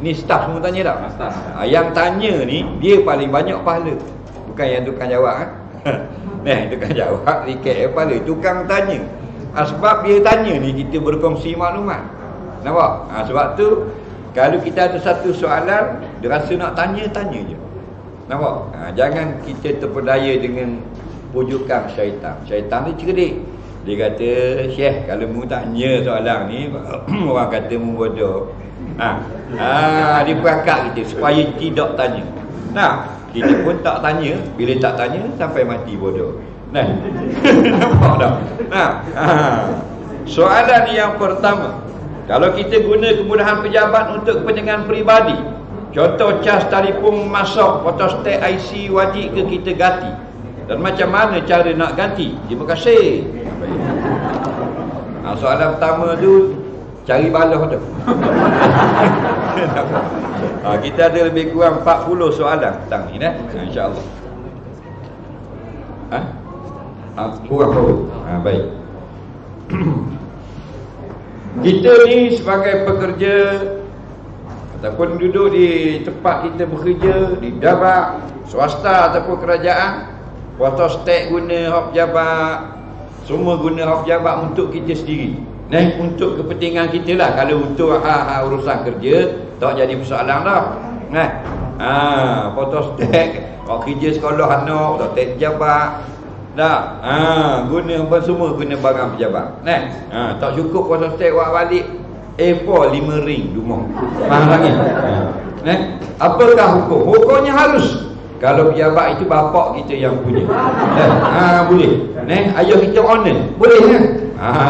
Ni staf semua tanya tak? Staf. Yang tanya ni dia paling banyak pahala. Bukan yang tukang jawab kan? Nah, tukang jawab sikit pahala. Tukang tanya. Sebab dia tanya ni kita berkongsi maklumat. Nampak? Sebab tu kalau kita ada satu soalan, dia rasa nak tanya je. Nampak? Jangan kita terpedaya dengan pujukan syaitan. Syaitan ni cerdik. Dia kata, Syekh, kalau mu tanya soalan ni, orang kata mu bodoh. Dia perangkat kita supaya tidak tanya. Nah, kita pun tak tanya. Bila tak tanya, sampai mati bodoh. Nah, nampak tak? Soalan yang pertama, kalau kita guna kemudahan pejabat untuk kepentingan peribadi, contoh cas telefon masuk, fotostat IC wajib ke kita ganti? Dan macam mana cara nak ganti? Terima kasih. Soalan pertama tu cari balah tu. Kita ada lebih kurang 40 soalan petang ni insya-Allah. Kurang. Baik. Kita ni sebagai pekerja ataupun duduk di tempat kita bekerja, di dabak swasta ataupun kerajaan, fotostat guna hak pejabat, semua guna hak pejabat untuk kita sendiri. Untuk kepentingan kita lah. Kalau untuk urusan kerja tak jadi persoalan dah. Fotostat kalau kerja sekolah anak, fotostat pejabat dah. Guna apa semua guna barang pejabat. Tak cukup fotostat buat balik A4 5 ring rumah. Faham lagi? Apakah hukum? Hukumnya harus. Kalau pejabat itu bapak kita yang punya, boleh. Ayah kita owner, boleh kan?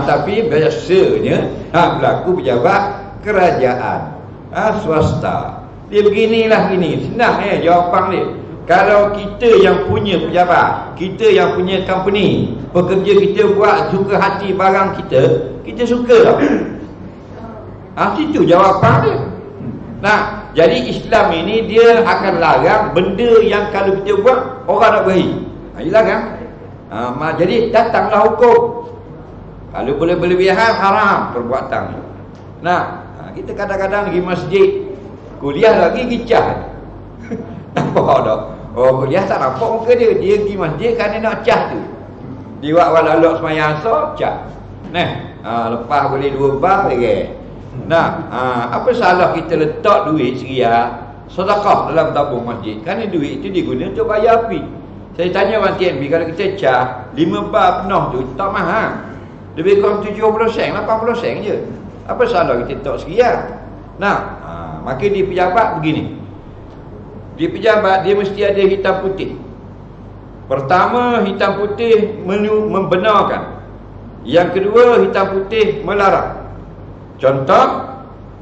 Tapi biasanya berlaku pejabat kerajaan, swasta. Dia beginilah gini. Senang jawapan dia. Kalau kita yang punya pejabat, kita yang punya company, pekerja kita buat suka hati barang kita suka tak? Itu jawapan dia. Jadi Islam ini dia akan larang benda yang kalau kita buat orang nak beri. Dia larang. Jadi datanglah hukum. Kalau boleh berlebihan haram perbuatan. Kita kadang-kadang pergi masjid, kuliah lagi gicah. Nampak tak? Kuliah tak nampak muka dia. Dia pergi masjid kerana nak cas tu. Dia buat walalok semayang asar, cas. Lepas boleh 2 bar lagi. Apa salah kita letak duit seria sedekah dalam tabung masjid? Kerana duit itu diguna untuk bayar api. Saya tanya Abang TNB, kalau kita cas 5 bar penuh tu tak mahal, lebih kurang 70 sen, 80 sen je. Apa salah kita letak seria? Maka di pejabat begini. Di pejabat dia mesti ada hitam putih. Pertama, hitam putih membenarkan. Yang kedua, hitam putih melarang. Contoh,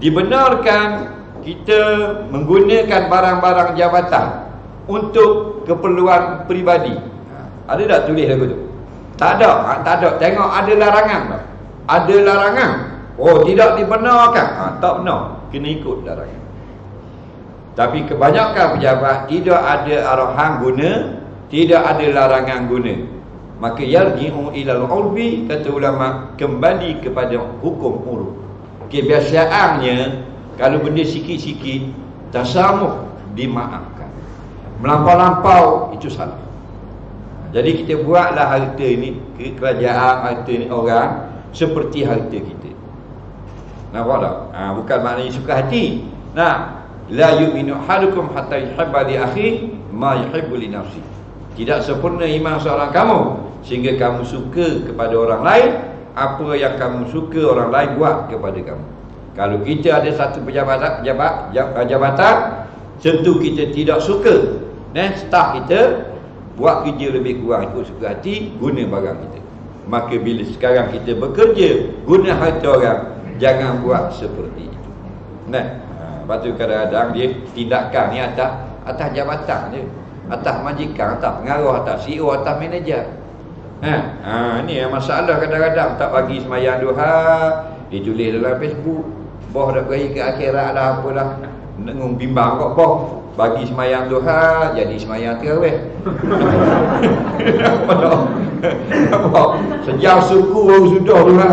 dibenarkan kita menggunakan barang-barang jabatan untuk keperluan peribadi. Ada tak tulis lagu tu? Tak ada. Tengok ada larangan tak? Ada larangan. Tidak dibenarkan. Tak benar. Kena ikut larangan. Tapi kebanyakan pejabat tidak ada arahan guna, tidak ada larangan guna. Maka yarji'u ilal urfi, kata ulama, kembali kepada hukum uruf. Kebiasaannya kalau benda sikit-sikit tasamuh dimaafkan. Melampau-lampau itu salah. Jadi kita buatlah harta ini, kerajaan, harta ini orang seperti harta kita. Nampak tak? Bukan maknanya suka hati. La yu'minu ahadukum hatta yuhibba li akhi ma yuhibbu li nafsi. Tidak sempurna iman seorang kamu sehingga kamu suka kepada orang lain apa yang kamu suka orang lain buat kepada kamu. Kalau kita ada satu jabatan, tentu kita tidak suka staf kita buat kerja lebih kurang ikut suka hati, guna barang kita. Maka bila sekarang kita bekerja guna harta orang, jangan buat seperti itu. Lepas tu kadang-kadang dia tindakan ni atas jabatan je, atas majikan, atas pengaruh, atas CEO, atas manager. Ni yang masalah kadang-kadang tak bagi semayang duha, ditulis dalam Facebook, boh dah pergi ke akhirat dah apalah, nengung bimbang kok boh bagi semayang duha jadi semayang tarawih. Nampak? Sejak suku baru sudah duha.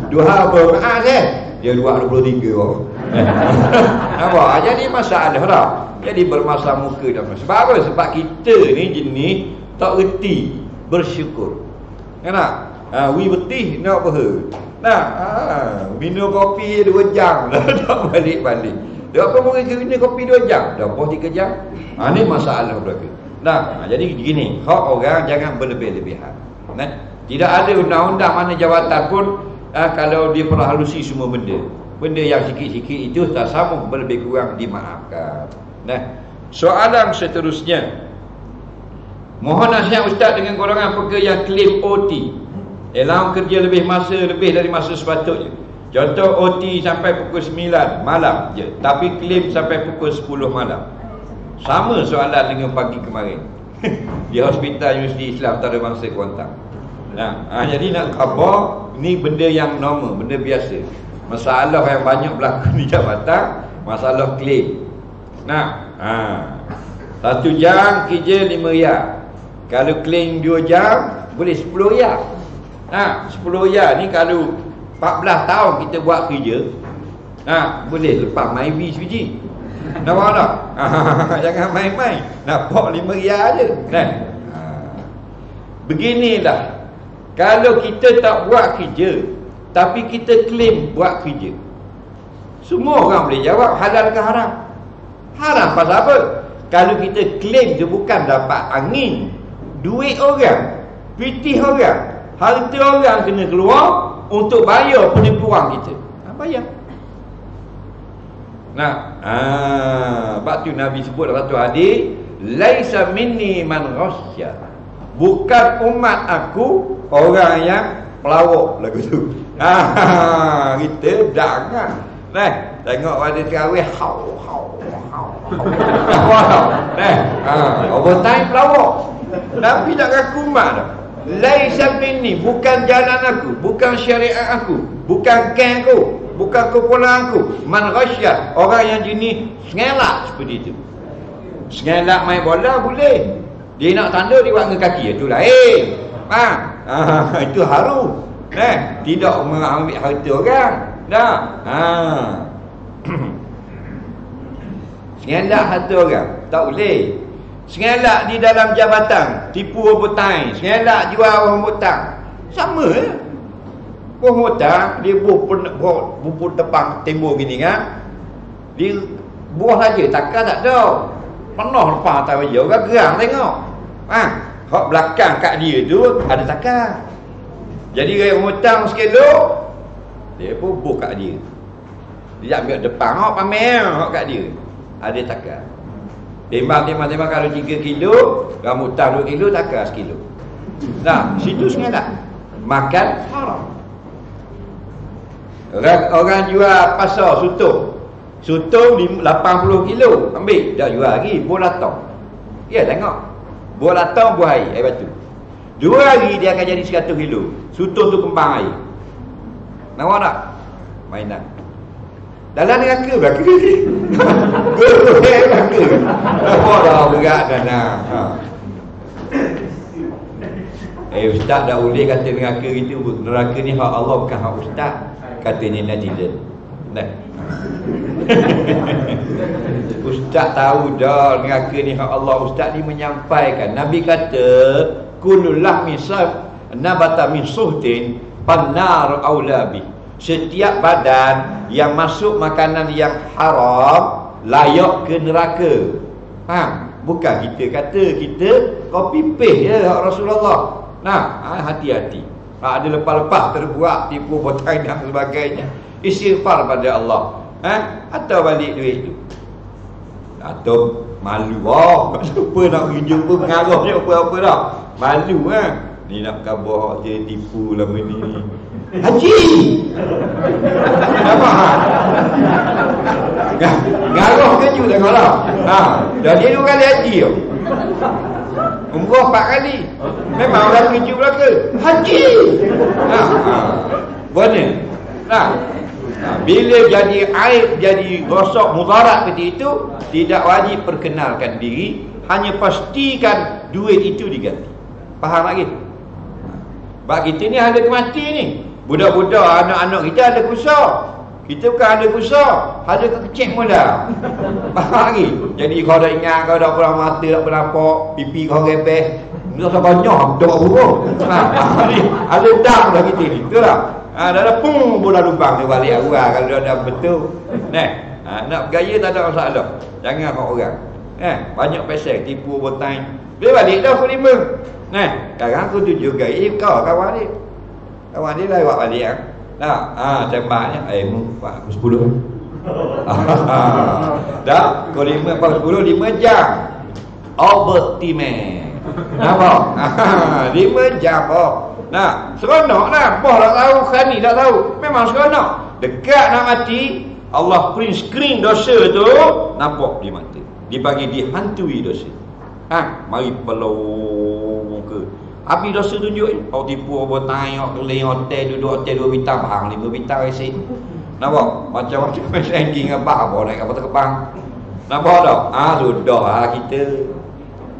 Duha bermaaf dia 23 orang. Nampak? Jadi masalah dah. Jadi bermasalah muka dah. Sebab apa? Sebab kita ni jenis tak reti bersyukur. Kan tak? We betih nak apa? Nah, minum kopi 2 jam dah tak balik-balik. Dia apa mungkin minum kopi 2 jam? Dah pos 3 jam. Ni masalah berlaku. Nah, jadi gini, hak orang jangan berlebih-lebihan. Nah, tidak ada undang-undang mana jawatan pun kalau dia perhalusi semua benda. Benda yang sikit-sikit itu tak sama, lebih kurang dimaafkan. Nah, soalan seterusnya. Mohon nasihat Ustaz dengan golongan pekerja yang claim OT. Elang kerja lebih dari masa sepatutnya. Contoh OT sampai pukul 9 malam je, tapi claim sampai pukul 10 malam. Sama soalan dengan pagi kemarin. Di Hospital Universiti Islam Antarabangsa Kuantan. Nah, jadi nak khabar ni benda yang normal, benda biasa. Masalah yang banyak berlaku di jabatan, masalah claim. Nah, 1 jam kerja 5 riyal. Kalau claim 2 jam boleh 10 riyal. 10 riyal ni kalau 14 tahun kita buat kerja, boleh lepas main bis biji. Nampak tak? Jangan main-main. Nampak 5 riyal je. Beginilah. Kalau kita tak buat kerja, tapi kita claim buat kerja, semua orang boleh jawab halal ke haram. Haram pasal apa? Kalau kita claim je bukan dapat angin, duit orang, pitih orang, harta orang kena keluar untuk bayar penipuan kita. Bayar. Sebab tu Nabi sebut dalam satu hadis, laisa minni man ghasya. Bukan umat aku orang yang pelawak lagu tu. Kita jangan. Tengok pada terawih hau. Overtime pelawak. Nabi tak ngaku umat dah. Laisa minni, bukan jalan aku, bukan syariat aku, bukan geng aku, bukan kumpulan aku. Man ghasya, orang yang jenis sengelak seperti itu. Sengelak main bola boleh. Dia nak tanda dia buat dengan kaki, itu lain. Itu haram. Tidak mengambil harta orang. Sengelak harta orang tak boleh. Sengelak di dalam jabatan, tipu rambutan, sengelak jual rambutan, sama je. Rambutan dia buah tepang tembok gini kan. Dia buah saja, takkan tak ada. Penuh lepas atas meja, orang gerang tengok. Hak belakang kat dia tu ada takar. Jadi gaya rambutan sekilo, dia pun buah kat dia. Dia ambil depan, hak pamer hak kat dia. Ada takar. Timbang kalau 3 kilo, rambutan 2 kilo, takar 1 kilo. Situ sengaja makan haram. Orang jual pasar Sutong 80 kilo, ambil, dah jual lagi, buah latong. Ya, tengok. Buah latong, buah air batu. 2 hari dia akan jadi 100 kilo. Sutong tu kembang air. Nampak tak? Mainan. Dalam neraka berlaku. Neraka. Nampak dah berat dah. Ustaz dah boleh kata neraka itu. Neraka ni hak Allah, bukan hak ustaz. Katanya netizen. Ustaz tahu dah neraka ni hak Allah. Ustaz ni menyampaikan, Nabi kata kullu lahmi nabata min suhtin pannar aulabi. Setiap badan yang masuk makanan yang haram layak ke neraka. Bukan kita kata, kita copy paste je Rasulullah. Hati-hati. Ada lepas-lepas terbuat tipu botai dan sebagainya. Istighfar pada Allah. Atau balik duit tu. Atau malu. Siapa nak pergi jumpa pengarah ni apa-apa dah. Malu ni nak khabar dia tipu lama ni. Haji. Apa? Garah keju tengoklah. Jadi 2 kali haji tu. Umrah 4 kali. Memang orang keju belaka. Haji. Mana? Bila jadi aib, jadi rosak mudarat seperti itu, tidak wajib perkenalkan diri, hanya pastikan duit itu diganti. Faham lagi? Sebab kita ni ada kemati ni. Budak-budak, anak-anak kita ada kusah. Kita bukan ada besar, ada kecil mula. Faham lagi? Jadi kau dah ingat, kau dah pernah mata, tak pernah nampak, pipi kau repeh. Dia tak banyak, tak buruk. Ada dam dah kita ni, betul tak? Dah ada pung bola lubang dia balik awal kalau dia dah betul. Nak bergaya tak ada masalah. Jangan kau orang. Banyak pesek, tipu botai. Dia balik dah pukul 5. Sekarang aku 7 gaya kau kawan dia. Kawan dia lah buat balik kan. Tembaknya aku 10. Dah pukul 5 apa 10 5 jam. Overtime. Nampak? 5 jam seronok lah. Boh tak tahu, Khani tak tahu. Memang seronok. Dekat nak mati, Allah print screen dosa tu, nampak di mata. Dibagi dihantui dosa. Mari pelong muka. Habis dosa tunjuk ni. Kau tipu apa tayang, keling hotel, duduk hotel 2 bintang, bahang 5 bintang resi. Nampak? Macam-macam ranking apa naik kapal terbang. Nampak tak? Sudah kita.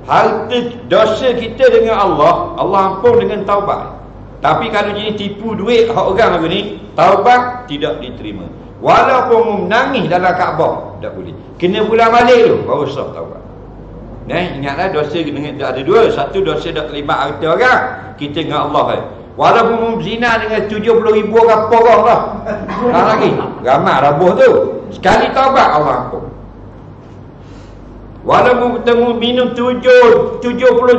Harta dosa kita dengan Allah ampun dengan taubat. Tapi kalau jenis tipu duit hak orang lagu ni, taubat tidak diterima. Walaupun menangis dalam Kaabah, tak boleh. Kena pulang balik tu baru sah taubat. Ingatlah dosa dengan ada dua. Satu dosa dah terlibat harta orang, kita dengan Allah. Walaupun berzina dengan 70,000 orang porong lah. Lagi ramai rabuh tu. Sekali taubat Allah ampun. Walaupun bertemu minum 70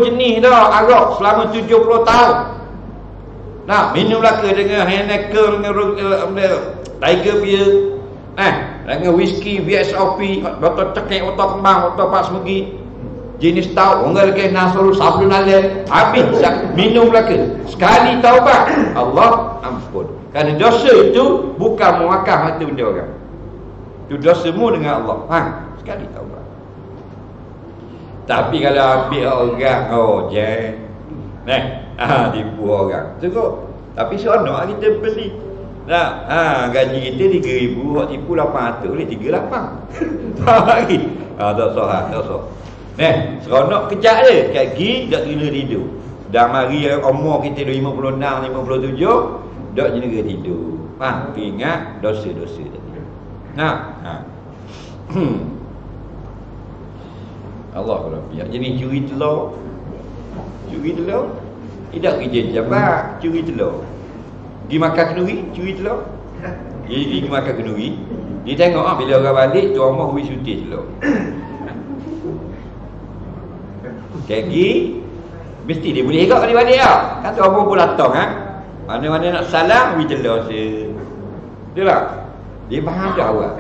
jenis dah arak selama 70 tahun. Minumlah ke dengan Heineken, dengan Tiger Beer, dengan whisky, VSOP, botol cekik, botol kembang, botol pas megi, jenis tahu, orang lagi nasrul, sablon alel, habis minumlah ke. Sekali taubat, Allah ampun. Kerana dosa itu bukan mewakaf harta benda orang. Itu dosamu dengan Allah. Sekali taubat. Tapi kalau ambil orang, tipu orang. Cukup. Tapi seronok kita beli. Gaji kita 3,000, hak tipu 800, boleh 38. Tahu lagi? Tak sah. Seronok kejap je. Kaki tak kena tidur. Dah mari umur kita 56, 57, tak kena tidur. Ingat dosa-dosa tadi. Allah Rabbi. Jadi curi telur. Tidak kerja jabat, curi telur. Pergi makan kenduri, curi telur. Dia pergi makan kenduri. Dia tengok bila orang balik, tu rumah hui suti telur. Kaki mesti dia boleh ikut dia balik lah. Kan tu rumah pun latong mana-mana nak salam, hui telur saya. Betul tak? Dia faham dah awal.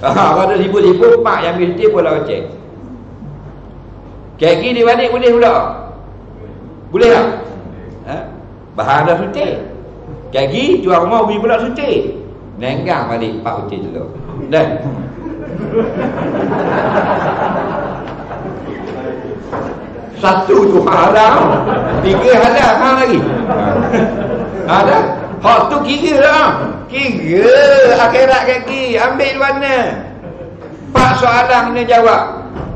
Kalau ada sibuk-sibuk, mak yang ambil tip pun lah cek. Kaki dia balik boleh pula. Boleh tak? Bahan dah sutik. Kaki jual rumah beli pula sutik. Nenggang balik 4 putih telur. Dah. Satu tu haram, 3 halal lagi. Ada? Hak tu kira lah. Kira akhirat kaki. Ambil mana? 4 soalan kena jawab.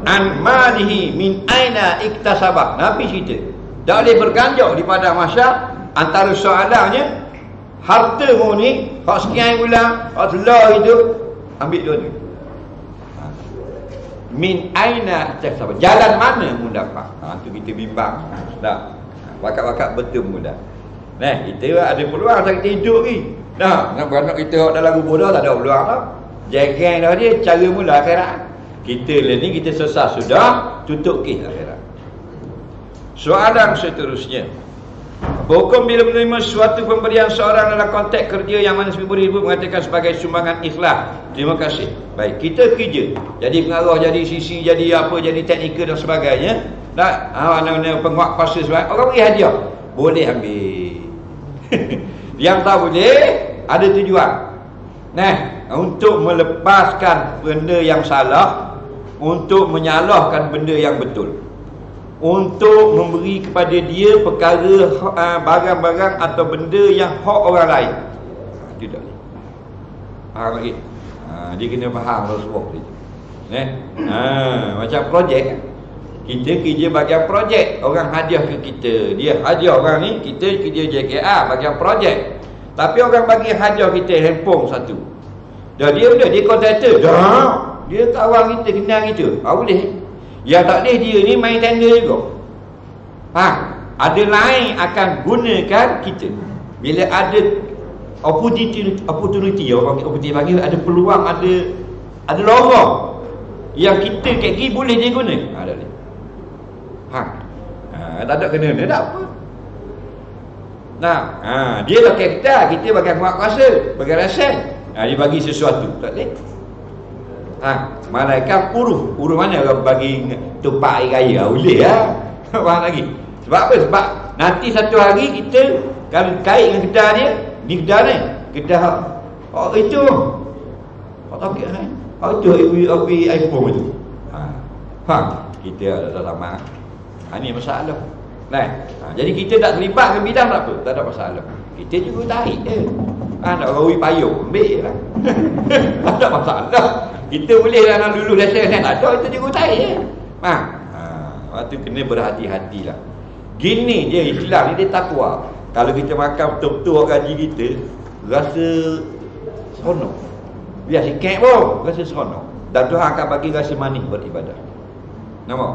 An malihi min aina iktasabah. Nabi cerita. Tak boleh berganjak di padang mahsyar. Antara soalannya, hartamu ni hak sekian bulan, hak telah itu, ambil dua ni. Min aina iktasabah. Jalan mana mu dapat? Tu kita bimbang. Dah. Wakat-wakat betul mudah. Kita ada peluang tak kita hidup ni. Nak beranak kita dalam kubur dah tak ada peluang dah. Jagang dah dia cara mula akhirat. Kita ni kita sesat sudah, tutup kes akhirat. Soalan seterusnya. Hukum bila menerima suatu pemberian seorang dalam konteks kerja yang mana RM10,000 mengatakan sebagai sumbangan ikhlas. Terima kasih. Baik, kita kerja. Jadi pengarah, jadi sisi, jadi apa, jadi teknikal dan sebagainya. Mana-mana penguat kuasa sebagainya. Orang beri hadiah. Boleh ambil. Yang tak boleh, ada tujuan. Untuk melepaskan benda yang salah, untuk menyalahkan benda yang betul, untuk memberi kepada dia perkara barang-barang atau benda yang hak orang lain. Tidak. Faham lagi? Dia kena faham Rasulullah itu. Macam projek. Kita kerja bagian projek. Orang hadiah ke kita. Dia hadiah orang ni, kita kerja JKA bagian projek. Tapi orang bagi hadiah kita handphone satu. Dah dia kontraktor. Dah. Dia kawan kita, kenal kita. Boleh. Yang tak boleh dia ni main tender juga. Ada lain akan gunakan kita. Bila ada opportunity orang bagi ada peluang, ada lorong yang kita kat gini boleh dia guna. Dah boleh. Tak ada kena tak apa. Dia dah kita bagi kuat kuasa, bagi rasan. Dia bagi sesuatu, tak boleh. Malaikat uruh mana orang bagi tupak air raya, boleh faham lagi. Sebab apa? Sebab nanti satu hari kita kalau kait dengan kedah dia, ni kedah ni, kedah itu tapi itu iPhone itu. Kita ada sama. Ini masalah. Jadi kita tak terlibat dengan bidang tak apa, tak ada masalah. Kita juga tarik je. Nak rawi payung, ambil lah. Tak ada masalah. Kita boleh lah nak lulus lesen, tak ada, kita juga tarik je. Waktu kena berhati-hati lah. Gini je Islam ni, dia takwa. Kalau kita makan betul-betul orang gaji kita, rasa seronok. Biar sikit pun rasa seronok. Dan Tuhan akan bagi rasa manis beribadah. Nampak?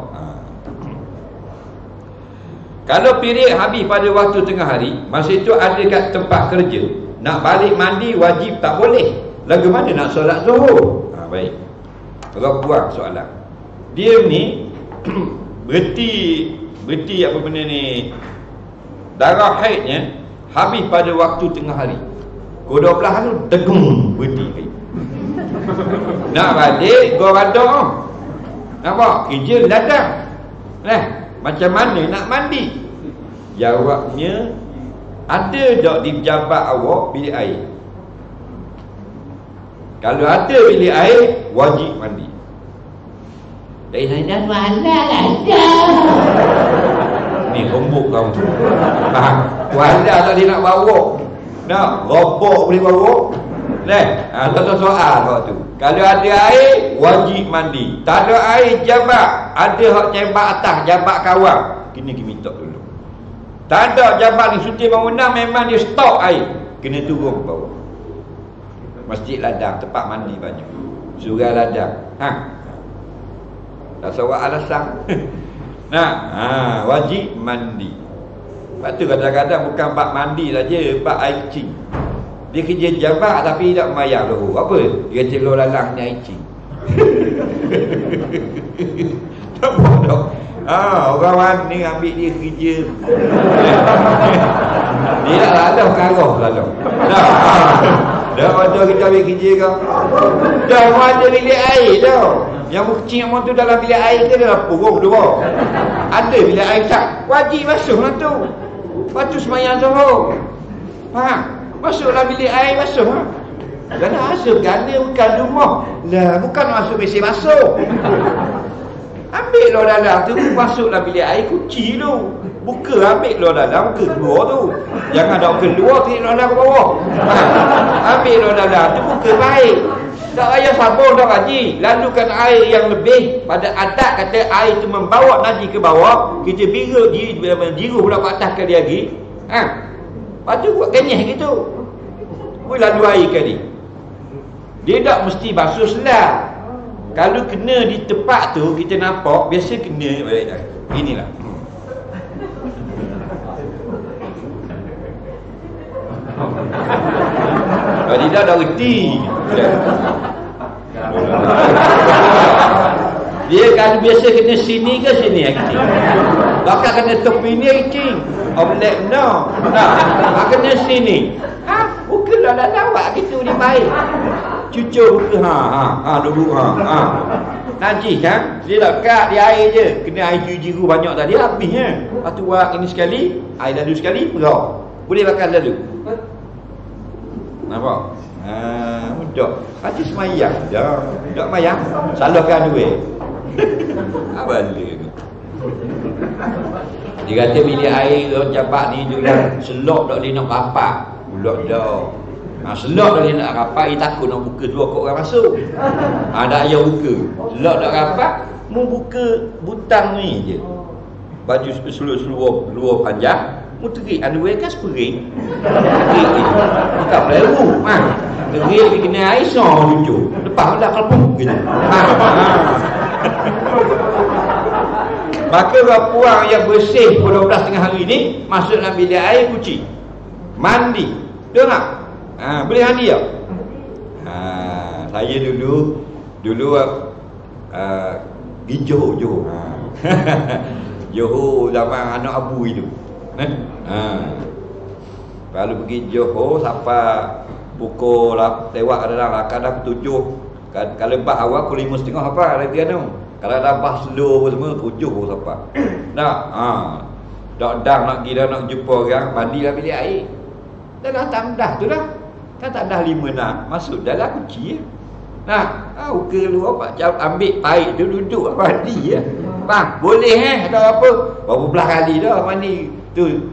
Kalau period habis pada waktu tengah hari, masa itu ada kat tempat kerja, nak balik mandi wajib tak boleh. Lagu mana nak solat zuhur? Baik. Orang buang soalan. Dia ni berhenti apa benda ni, darah haidnya habis pada waktu tengah hari. Pukul 12 hari degung berhenti. Nak balik gua radang. Nampak? Kerja ladang. Macam mana nak mandi? Jawabnya, ada tak di pejabat awak bilik air? Kalau ada bilik air, wajib mandi. Dari sana malah ada. Ni rembuk kau tu. Wadah tak dia nak bawa. Nak robok boleh bawa. Satu soal kau tu. Kalau ada air, wajib mandi. Tak ada air, jabat. Ada hak jabat atas, jabat kawal, kena minta dulu. Tak ada jabat ni suti bangunan, memang dia stok air, kena turun ke bawah. Masjid ladang, tempat mandi banyak. Surau ladang. Tak sawak alasan. Wajib mandi. Lepas tu kadang-kadang bukan bak mandi saja, bak air kecing. Dia kerja jabat tapi tak mayar dulu. Apa? Dia telur lalang ni air kecing. Tak bodoh. Orang ni ambil dia kerja. Dia tak ada perkara lalu. Dah ada kita ambil kerja kau. Dah ada bilik air dah. Yang kecil yang tu dalam bilik air ke dalam purung dua. Ada bilik air tak? Wajib basuh lah tu. Lepas tu semayang zuhur. Masuklah bilik air basuh. Jangan masuk gana bukan rumah. Bukan masuk mesin masuk. Ambil lo dalam tu, masuklah bilik air, kunci tu. Buka, ambil lo dalam, buka keluar tu. Jangan dah keluar, tarik lo dalam ke bawah. Ambil lo dalam tu, buka baik. Tak payah sabun dah haji. Lalukan air yang lebih. Pada adat kata air tu membawa najis ke bawah, kita biru pula ke atas kali lagi. Lepas tu buat kenyah gitu. Lalu air kali. Dia tak mesti basuh selah. Kalau kena di tempat tu, kita nampak biasa kena balik. Inilah. Kalau tidak dah reti. Dia kalau biasa kena sini ke sini kecil. Bakal kena tepi ni kecil. Oblek no. Kena sini. Bukalah dah lawak gitu ni baik. Cucuk buka dulu najis kan. Dia tak kat di air je. Kena air jiru banyak tadi habisnya. Lepas tu buat ini sekali, air lalu sekali, perau. Boleh bakal lalu. Nampak? Mudah. Hati semayang dah. Tak mayang. Salahkan duit. Apa dia tu? Dia kata bilik air jabat ni juga selok tak boleh nak rapat. Pulak dah. Selok dah dia nak rapat, dia takut nak buka dua kok orang masuk. Tak payah buka. Selok nak rapat, mu buka butang ni je. Baju seluar panjang, Terik underwear kan spring. Terik ni. Bukan pelaru. Terik dia kena air song lucu. Lepas dah kelepung gitu. Maka puang yang bersih pukul 12 tengah hari ni masuk dalam bilik air, cuci, mandi. Betul tak? Boleh mandi tak? Saya dulu pergi Johor. Johor zaman anak abu itu. Kalau pergi Johor sampai pukul lewat adalah kadang 7. Kalau lepas awal pukul 5.30 apa lagi tu. Kalau dah bas slow semua 7 sampai. Dak nak pergi dah nak jumpa orang, mandilah bilik air. Dah dah tu dah. Kan tak dah 5 nak masuk dalam kunci. Ke luar pak jauh ambil paip tu duduk mandi ya. Bang, boleh ada apa? Berapa belah kali dah mandi tu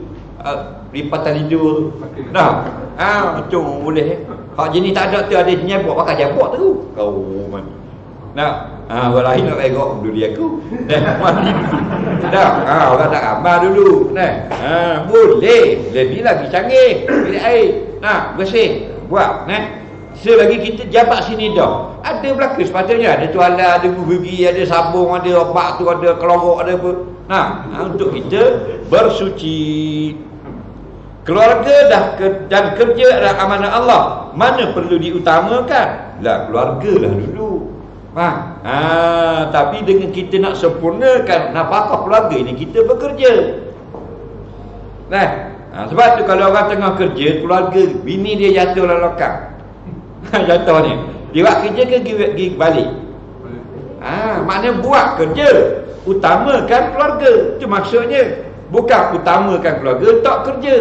lipatan tidur tu. Macam boleh. Hak jenis tak ada tu ada nyebok pakai jabok tu. Kau mandi. Orang lain nak egok dulu dia aku. Mandi. Orang tak amal dulu. Boleh. Lebih lagi canggih. Bilik air. Bersih. Buat. Selagi kita jabat sini dah. Ada belaka sepatutnya. Ada tuala, ada gigi, ada sabung, ada obat tu, ada kelorok, ada apa. Untuk kita bersuci. Keluarga dan kerja adalah amanah Allah. Mana perlu diutamakan? Keluarga lah dulu. Tapi dengan kita nak sempurnakan nafkah keluarga ini, kita bekerja. Sebab tu kalau orang tengah kerja, keluarga bini dia jatuh dalam lokang. Jatuh ni. Dia buat kerja ke pergi balik? Maknanya buat kerja, utamakan keluarga. Itu maksudnya. Bukan utamakan keluarga, tak kerja.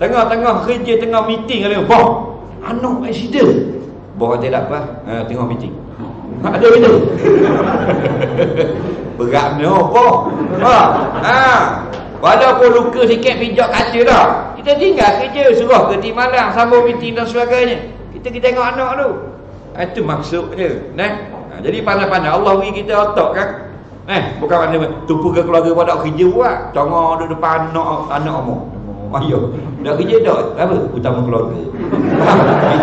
Tengah-tengah kerja, tengah meeting ada, boh, anak accident. Boh kata tak apa, tengah meeting. Ada betul. Berat ni boh. Walaupun luka sikit pijak kaca dah, kita tinggal kerja, suruh ke Timalang, sambung meeting dan sebagainya. Kita tengok anak tu. Itu maksudnya. Jadi pandai-pandai Allah beri kita otak kan. Bukan mana tumpu ke keluarga pada kerja buat. Congor duduk depan anak omong. Ayo, dah kerja dah. Apa? Utama keluarga.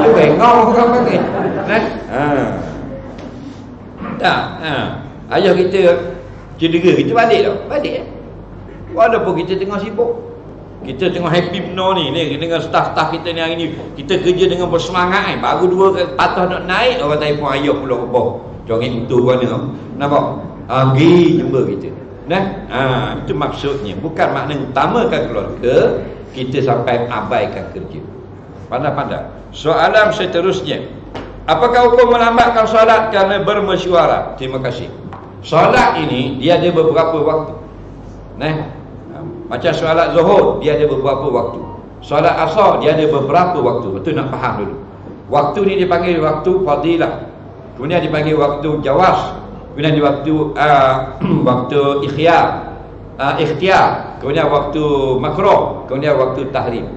Itu bengong orang panggil. Ayah kita cedera, kita balik tak? Balik walaupun kita tengah sibuk. Kita tengah happy benar ni dengan staff-staff kita ni hari ni. Kita kerja dengan bersemangat baru 2 patah nak naik, orang telefon ayah pula ke bawah. Joget itu mana. Nampak? Pergi jumpa kita. Itu maksudnya. Bukan makna utamakan keluarga, kita sampai abaikan kerja. Pandai-pandai. Soalan seterusnya, apakah hukum melambatkan solat kerana bermesyuarat? Terima kasih. Solat ini dia ada beberapa waktu. Macam solat Zuhur dia ada beberapa waktu. Solat Asar dia ada beberapa waktu. Betul nak faham dulu. Waktu ni dipanggil waktu fadilah. Kemudian dipanggil waktu jawas. Kemudian di waktu waktu ikhtiar. Kemudian waktu makruh. Kemudian waktu tahrim.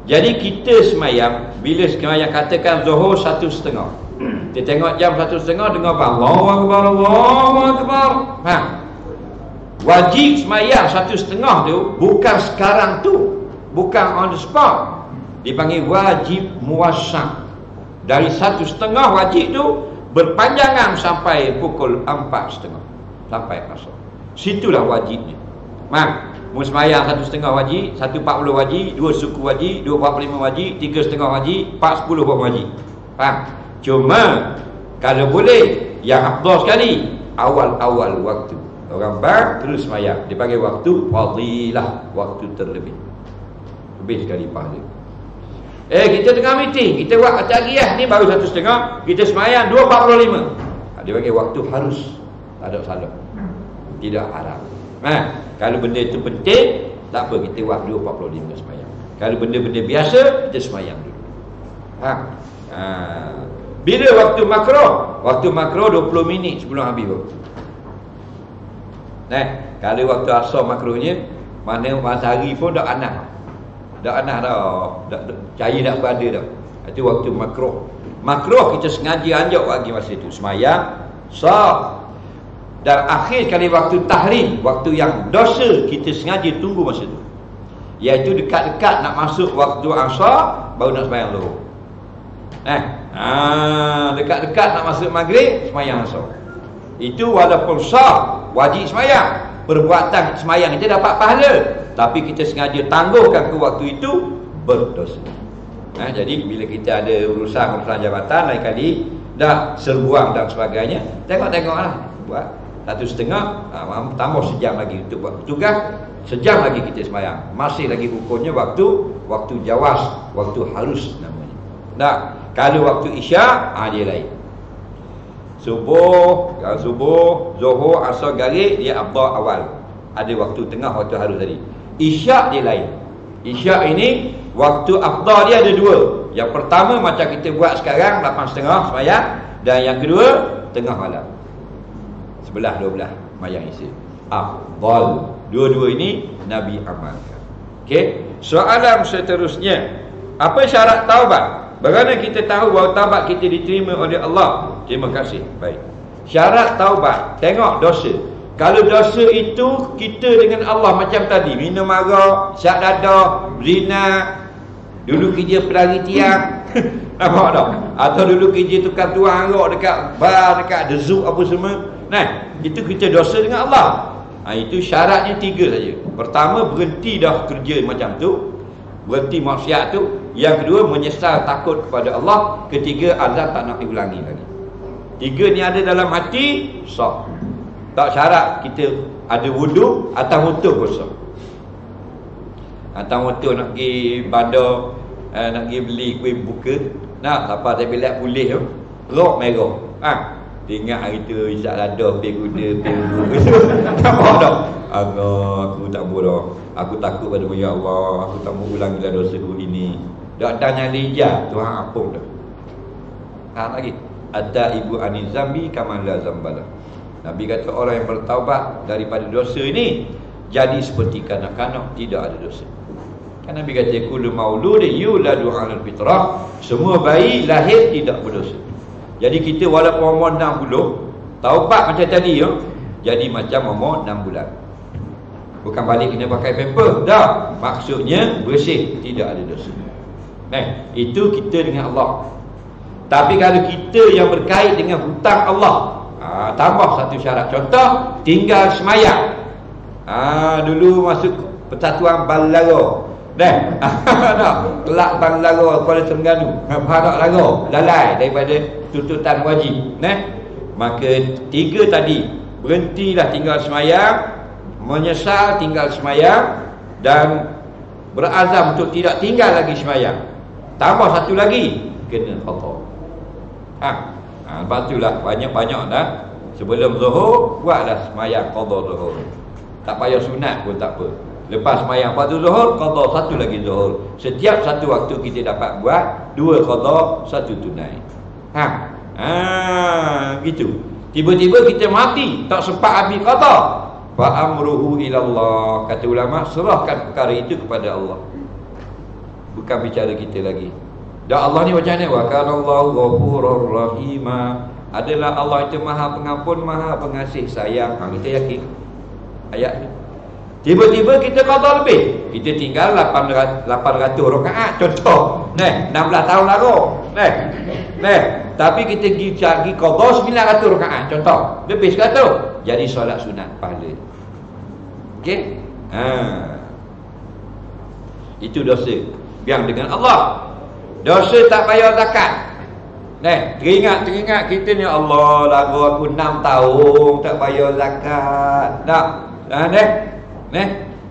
Jadi kita semayang, bila semayang katakan Zuhur 1:30. Kita tengok jam 1:30, dengar Allahu Akbar, Allahu Akbar. Wajib semayang 1:30 tu bukan sekarang tu, bukan on the spot. Dipanggil wajib muwassaq. Dari 1:30 wajib tu berpanjangan sampai pukul 4:30 sampai asar. Situlah wajibnya. Mu semayang 1:30 wajib, 1:40 wajib, 2 suku wajib, 2:45 wajib, 3:30 wajib, 4:10 pun wajib. Cuma kalau boleh yang afdal sekali awal-awal waktu. Orang bar terus semayang, dipanggil waktu fadilah, waktu terlebih. Lebih sekali pahala. Kita tengah meeting, kita buat tahliyah ni baru 1:30, kita semayang 2:45. Dia panggil waktu harus, tak ada salah. Tidak haram. Kalau benda itu penting, tak apa, kita buat 2:45 semayang. Kalau benda-benda biasa, kita semayang dulu. Bila waktu makruh? Waktu makruh 20 minit sebelum habis waktu. Kalau waktu asar makruhnya, mana matahari pun dah anas. Dah anas dah. Cahaya dah berada dah. Itu waktu makruh. Makruh kita sengaja anjak bagi masa itu. Semayang sah. Dan akhir sekali waktu tahrim, waktu yang dosa, kita sengaja tunggu masa tu, iaitu dekat-dekat nak masuk waktu asar, baru nak sembahyang zuhur. Dekat-dekat nak masuk maghrib, sembahyang asar. Itu walaupun sah, wajib sembahyang, perbuatan sembahyang kita dapat pahala, tapi kita sengaja tangguhkan ke waktu itu, berdosa. Jadi bila kita ada urusan jabatan, lain kali dah serbuang dan sebagainya, tengok-tengoklah, buat 1.5, tambah sejam lagi untuk buat tugas, sejam lagi kita sembahyang, masih lagi hukumnya waktu jawas, waktu harus namanya. Kalau waktu isyak, dia lain. Subuh, zuhur, asar, maghrib, dia afdal awal, ada waktu tengah, waktu harus tadi. Isyak dia lain. Isyak ini waktu afdal dia ada dua. Yang pertama macam kita buat sekarang, 8.30 sembahyang, dan yang kedua tengah malam 11-12 sembahyang isyak. Afdal. Dua-dua ini Nabi amalkan. Okey, soalan seterusnya, apa syarat taubat? Bagaimana kita tahu bahawa taubat kita diterima oleh Allah? Terima kasih. Baik. Syarat taubat, tengok dosa. Kalau dosa itu kita dengan Allah macam tadi, minum arak, syak dadah, zina, dulu kerja pelari tiang, nampak tak? Atau dulu kerja tukar tuang arak dekat bar, dekat dezuk apa semua. Itu kita dosa dengan Allah. Itu syaratnya 3 saja. Pertama, berhenti dah kerja macam tu, berhenti maksiat tu. Yang kedua, menyesal, takut kepada Allah. Ketiga, azab tak nak diulangi lagi. 3 ni ada dalam hati, sah. Tak syarat kita ada wudu atau motor kosong. Atau motor nak pergi bandar, nak pergi beli kuih buka, lepas saya bilik pulih tu, rok merah. Ingat hari tu isyak dadah, pergi kuda, tak mahu dah. Aku tak mahu dah. Aku takut pada ya Allah, aku tak mahu ulangi dah dosa ku ini. Dak tanya lijah, Tuhan ampun dah. Lagi ada ibu anizambi kamala zambala. Nabi kata orang yang bertaubat daripada dosa ini jadi seperti kanak-kanak tidak ada dosa. Kan Nabi kata kullu mauludin yuladu 'alal fitrah, semua bayi lahir tidak berdosa. Jadi kita walaupun umur 60, taubat macam tadi jadi macam umur 6 bulan. Bukan balik kena pakai pamper, dah. Maksudnya bersih, tidak ada dosa. Itu kita dengan Allah. Tapi kalau kita yang berkait dengan hutang Allah, tambah satu syarat. Contoh, tinggal semayang. Dulu masuk Persatuan Balara, kelak Balara Kuala Terengganu, Harak Lara, lalai daripada tuntutan wajib. Maka 3 tadi, berhentilah tinggal semayang, menyesal tinggal semayang, dan berazam untuk tidak tinggal lagi semayang. Tambah satu lagi, kena qada. Lepas itulah banyak-banyak dah. Sebelum zuhur, buatlah semayang qada zuhur. Tak payah sunat pun tak apa. Lepas semayang fardu zuhur, qada satu lagi zuhur. Setiap satu waktu kita dapat buat 2 qada, 1 tunai. Gitu. Tiba-tiba kita mati, tak sempat habis qada. Fa amruhu ilallah. Kata ulama, serahkan perkara itu kepada Allah. Bukan bicara kita lagi. Dan Allah ni macam mana? Wa kana Allahu ghafurur rahima. Adalah Allah itu Maha Pengampun, Maha Pengasih sayang. Kita yakin ayat ni. Tiba-tiba kita qada lebih. Kita tinggal 800 rakaat contoh. 16 tahun lalu. Tapi kita pergi qada 900 rakaat contoh. Lebih 100. Jadi solat sunat pahala. Okey? Itu dosa yang dengan Allah. Dosa tak bayar zakat. Teringat kita ni, Allah, lagu aku 6 tahun tak bayar zakat.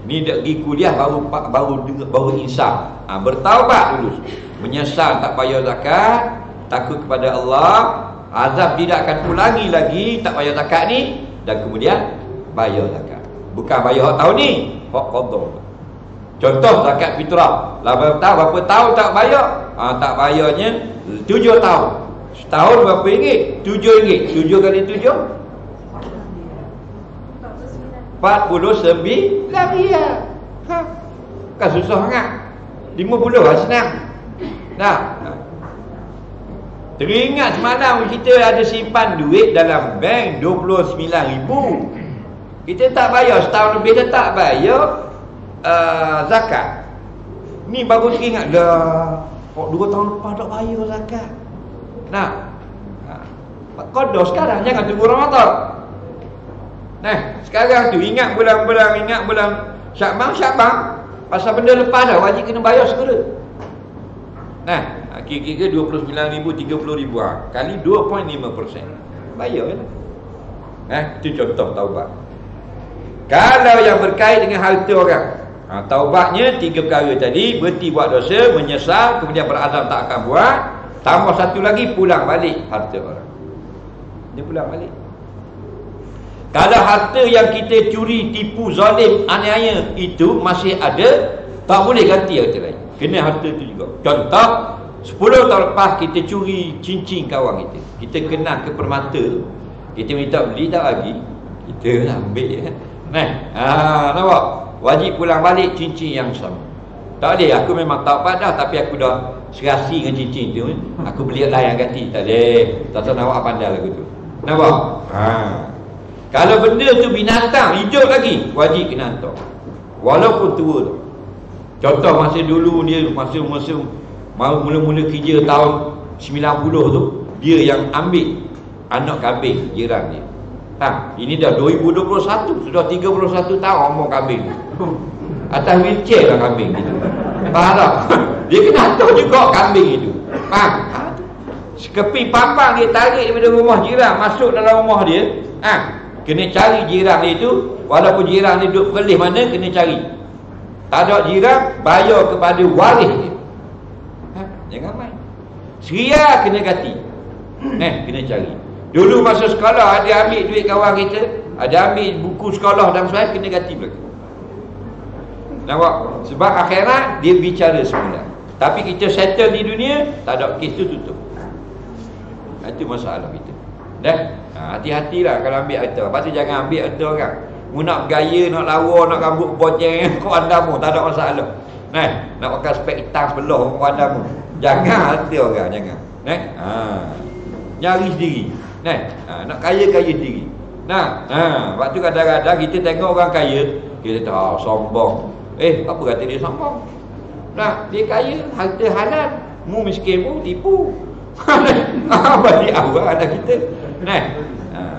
Ni dah pergi kuliah baru insaf. Bertaubat dulu. Menyesal tak bayar zakat, takut kepada Allah, azab tidak akan ulangi lagi tak bayar zakat ni, dan kemudian bayar zakat. Bukan bayar tahun ni, hak qada. Contoh zakat fitrah. Berapa tahun tak bayar? Tak bayarnya 7 tahun. Setahun berapa ringgit? 7 ringgit. 7 kali 7 49 riyal. Kan susah sangat. 50 lah senang. Teringat semalam kita ada simpan duit dalam bank 29,000. Kita tak bayar, setahun lebih dah tak bayar zakat. Ni baru teringat dah. Kok 2 tahun lepas tak bayar zakat. Nah, qada sekarang, jangan tunggu Ramadan. Nah, sekarang tu ingat bulan-bulan, ingat bulan Syakban. Pasal benda lepas dah wajib kena bayar segera. Nah, kira-kira 29,000, 30,000 kali 2.5%. Bayar kan? Itu contoh taubat. Kalau yang berkait dengan harta orang, taubatnya 3 perkara tadi: berhenti buat dosa, menyesal, kemudian berazam tak akan buat. Tambah satu lagi, pulang balik harta orang. Dia pulang balik. Kalau harta yang kita curi, tipu, zalim, aniaya itu masih ada, tak boleh ganti harta lain. Kena harta itu juga. Contoh, 10 tahun lepas kita curi cincin kawan kita, kita kena ke permata, kita minta beli tak lagi, kita ambil ya. Nampak? Wajib pulang balik cincin yang sama. Tak boleh, aku memang tak padah, tapi aku dah serasi dengan cincin tu, aku beli lain yang ganti. Tak boleh. Tak tahu nak pandai lagu tu. Nampak? Kalau benda tu binatang, hidup lagi, wajib kena hantar, walaupun tua tu. Contoh masa dulu dia, masa mula-mula kerja tahun 90 tu, dia yang ambil anak kambing jiran dia. Ini dah 2021, sudah 31 tahun umur kambing tu. Atas wheelchair lah kambing itu. Faham tak? Dia kena hantar juga kambing itu. Faham? Sekeping pampang dia tarik daripada rumah jiran masuk dalam rumah dia. Kena cari jiran dia itu. Walaupun jiran dia duduk perlis mana, kena cari. Tak ada jiran, bayar kepada waris dia. Jangan main. Seria kena ganti. Kena cari. Dulu masa sekolah, ada ambil duit kawan kita, ada ambil buku sekolah dan sebagainya, kena ganti belakang. Nampak? Sebab akhirat dia bicara semula. Tapi kita settle di dunia, tak ada, kes tu tutup. Itu masalah kita. Hati-hatilah kalau ambil harta. Lepas tu jangan ambil harta orang. Mu nak bergaya, nak lawa, nak rambut boceng kau andamu, tak ada masalah. Nak pakai spek hitam sebelah kau andamu. Jangan harta orang, jangan. Nyari sendiri. Nak kaya-kaya sendiri. Waktu kadang-kadang kita tengok orang kaya, kita tahu sombong. Apa kata dia sombong? Dia kaya, harta halal. Mu miskin mu tipu. Balik awal ada kita.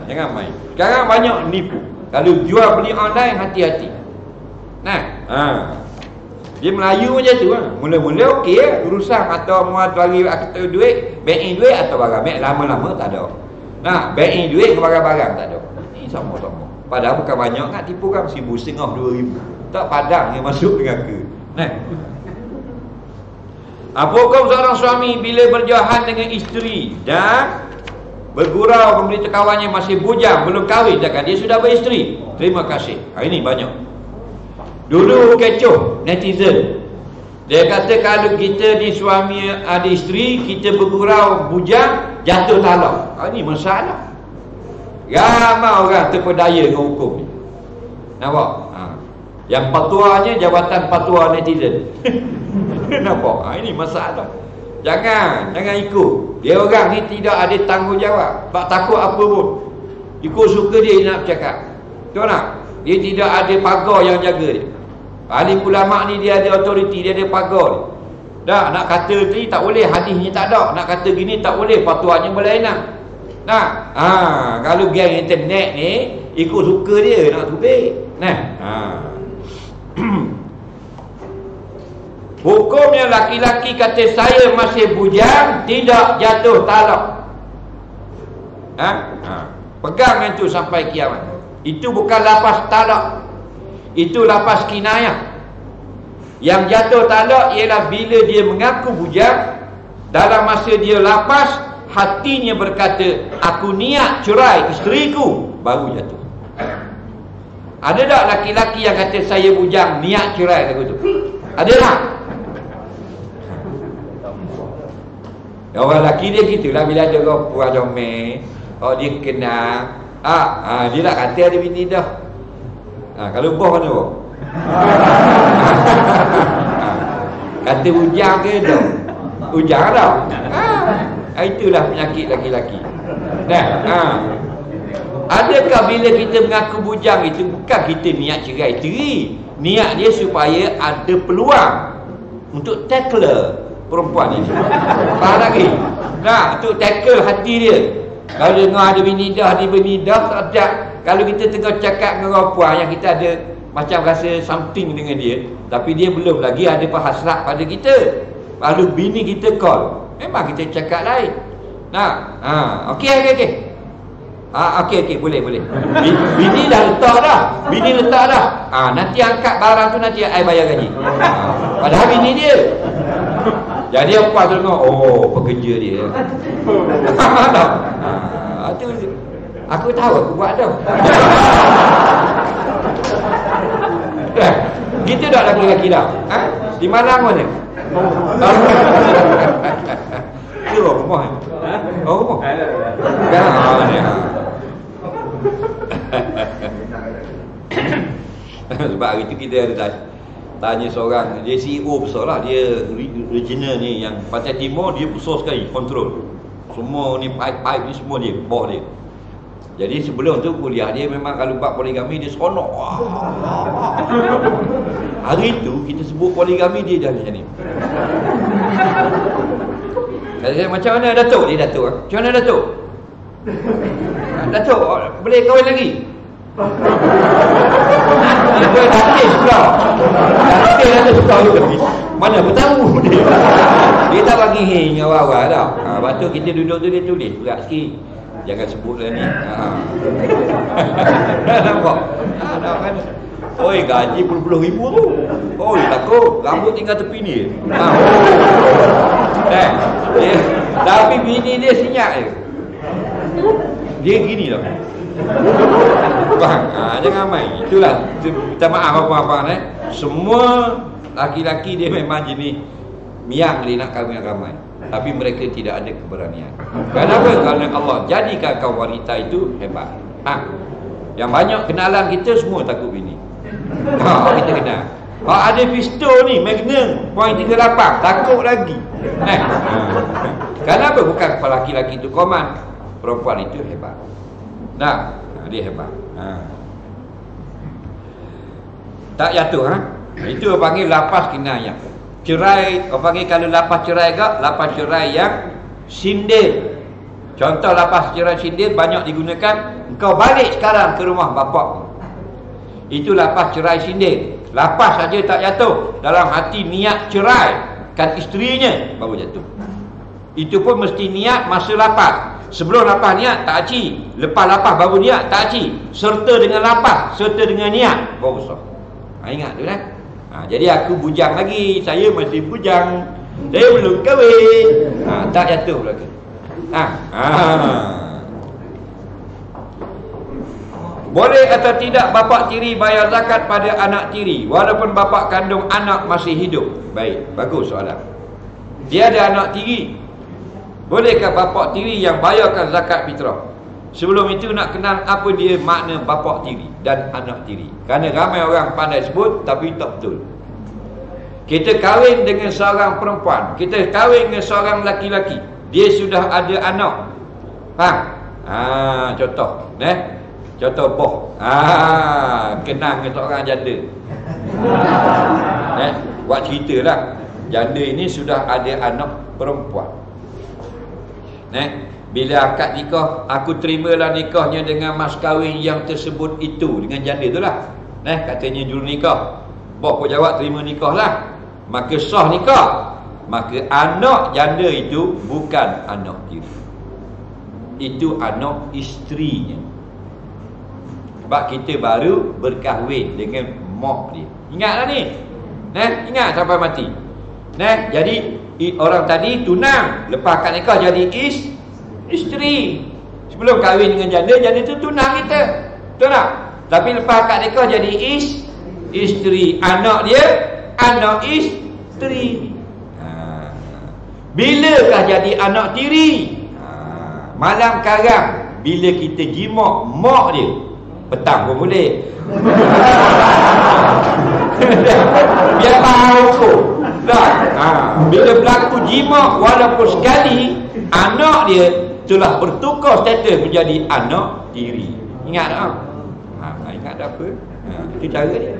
Jangan main. Sekarang banyak nipu. Kalau jual beli online, hati-hati. Dia Melayu macam tu lah. Mula-mula okey lah, urusan atau muat bagi akta duit, bank duit atau barang. Bank lama-lama tak ada. Bank duit ke barang-barang tak ada. Ini sama-sama. Padahal bukan banyak nak tipu kan, 1,500, 2,000. Tak padang dia masuk dengan ke. Apa hukum seorang suami bila berjohan dengan isteri dan bergurau memberitahu kawannya masih bujang, belum kahwin, sedangkan dia sudah beristeri? Terima kasih. Ini banyak. Dulu kecoh netizen. Dia kata kalau kita ni suami ada isteri, kita bergurau bujang, jatuh talak. Ini masalah. Ramai orang terpedaya dengan hukum ni. Nampak? Yang patuanya Jabatan Patua Netizen. Nampak? Ini masalah. Jangan ikut. Dia orang ni tidak ada tanggungjawab. Tak takut apa pun. Ikut suka dia nak bercakap. Tahu tak? Dia tidak ada pagar yang jaga dia. Alim ulama' ni dia ada autoriti, dia ada pagar dia. Dah nak kata ni tak boleh, hadisnya tak ada. Nak kata gini tak boleh, patuanya berlainan. Kalau geng internet ni ikut suka dia nak tubik. Hukumnya laki-laki kata saya masih bujang, tidak jatuh talak. Pegang itu sampai kiamat. Itu bukan lafaz talak, itu lafaz kinayah. Yang jatuh talak ialah bila dia mengaku bujang, dalam masa dia lafaz, hatinya berkata aku niat cerai isteriku, baru jatuh. Ada tak laki-laki yang kata saya bujang niat cerai lagu tu? Ada tak? Orang lelaki dia gitulah, bila ada orang puan comel, dia kenal, dia nak kata ada bini dah. Kalau bos mana bos? Kata ujang ke dah? Ujang dah. Itulah penyakit laki-laki. Adakah bila kita mengaku bujang itu bukan kita niat cerai? Niat dia supaya ada peluang untuk tackle perempuan ini. Faham lagi? Untuk tackle hati dia. Kalau dengar ada bini dah, sedap. Kalau kita tengah cakap dengan perempuan yang kita ada macam rasa something dengan dia, tapi dia belum lagi ada hasrat pada kita, lalu bini kita call, memang kita cakap lain. Okey, boleh. Bini dah letak dah. Nanti angkat barang tu, nanti I bayar gaji. Padahal bini dia. Jadi apa tu tengok, pekerja dia. Aku tahu aku buat dah. Kita dah laki-laki dah. Di Malang mana? Itu rumah. Rumah. Sebab hari tu kita ada tanya seorang, dia CEO besar lah, dia regional ni, yang Pantai Timur dia besar sekali, kontrol semua ni, pipe ni semua dia, bawah dia. Jadi sebelum tu kuliah dia memang kalau buat poligami dia seronok. Hari tu kita sebut poligami dia dah macam ni. Macam mana Datuk? Dia Datuk. Macam mana Datuk? Datuk boleh kahwin lagi? Dia boleh takis pula. Takis ada suka juga. Mana aku tahu dia. Dia tak bagi hing awal-awal dah. Lepas tu kita duduk tu dia tulis berat sikit. Jangan sebutlah ni. Nampak? Oi, gaji puluh-puluh ribu tu. Oi, takut rambut tinggal tepi ni. Tapi bini dia senyap je. Dia gini lah. Faham? Jangan main. Itulah. Minta maaf apa-apa semua laki-laki dia memang jenis miang dia nak kahwin ramai. Tapi mereka tidak ada keberanian. Kenapa? Kerana Allah jadikan kau wanita itu hebat. Yang banyak kenalan kita semua takut bini. Kita kenal. Ada pistol ni, Magnum .38, takut lagi. Kenapa? Bukan laki-laki itu koman, perempuan itu hebat. Dia hebat. Tak jatuh. Itu panggil lapas kinayah. Cerai, orang panggil kalau lapas cerai ke, lapas cerai yang sindir. Contoh lapas cerai sindir banyak digunakan, engkau balik sekarang ke rumah bapak. Itu lapas cerai sindir. Lapas saja tak jatuh, dalam hati niat cerai kan isterinya baru jatuh. Itu pun mesti niat masa lapas. Sebelum lapas niat tak aci, lepas lapas baru niat tak aci. Serta dengan lapas, serta dengan niat baru sah. Ingat tu kan? Jadi aku bujang lagi, saya masih bujang, saya belum kahwin. Tak jatuh lagi. Boleh atau tidak bapak tiri bayar zakat pada anak tiri walaupun bapak kandung anak masih hidup? Baik, bagus soalan. Dia ada anak tiri, bolehkah bapak tiri yang bayarkan zakat fitrah? Sebelum itu nak kenal apa dia makna bapak tiri dan anak tiri. Kerana ramai orang pandai sebut tapi tak betul. Kita kahwin dengan seorang perempuan, kita kahwin dengan seorang laki-laki, dia sudah ada anak. Faham? Contoh, contoh boh. Kenang dengan seorang janda. Buat ceritalah. Janda ini sudah ada anak perempuan. Bila akad nikah, aku terimalah nikahnya dengan mas kahwin yang tersebut itu, dengan janda itulah. Katanya juru nikah. Boh pun jawab terima nikah lah. Maka sah nikah. Maka anak janda itu bukan anak tiri. Itu anak isterinya. Sebab kita baru berkahwin dengan mak dia. Ingatlah ni. Ingat sampai mati. Jadi orang tadi tunang, lepas akad nikah jadi isteri. Sebelum kahwin dengan janda, janda itu tunang kita. Betul tak? Tapi lepas akad nikah jadi isteri. Anak dia anak isteri. Bilakah jadi anak tiri? Malam karang bila kita jimak mak dia. Petang pun boleh. Biar tahu tu. Bila berlaku jimak walaupun sekali, anak dia telah bertukar status menjadi anak tiri. Ingat tak? Ingat tak apa? Itu cara dia.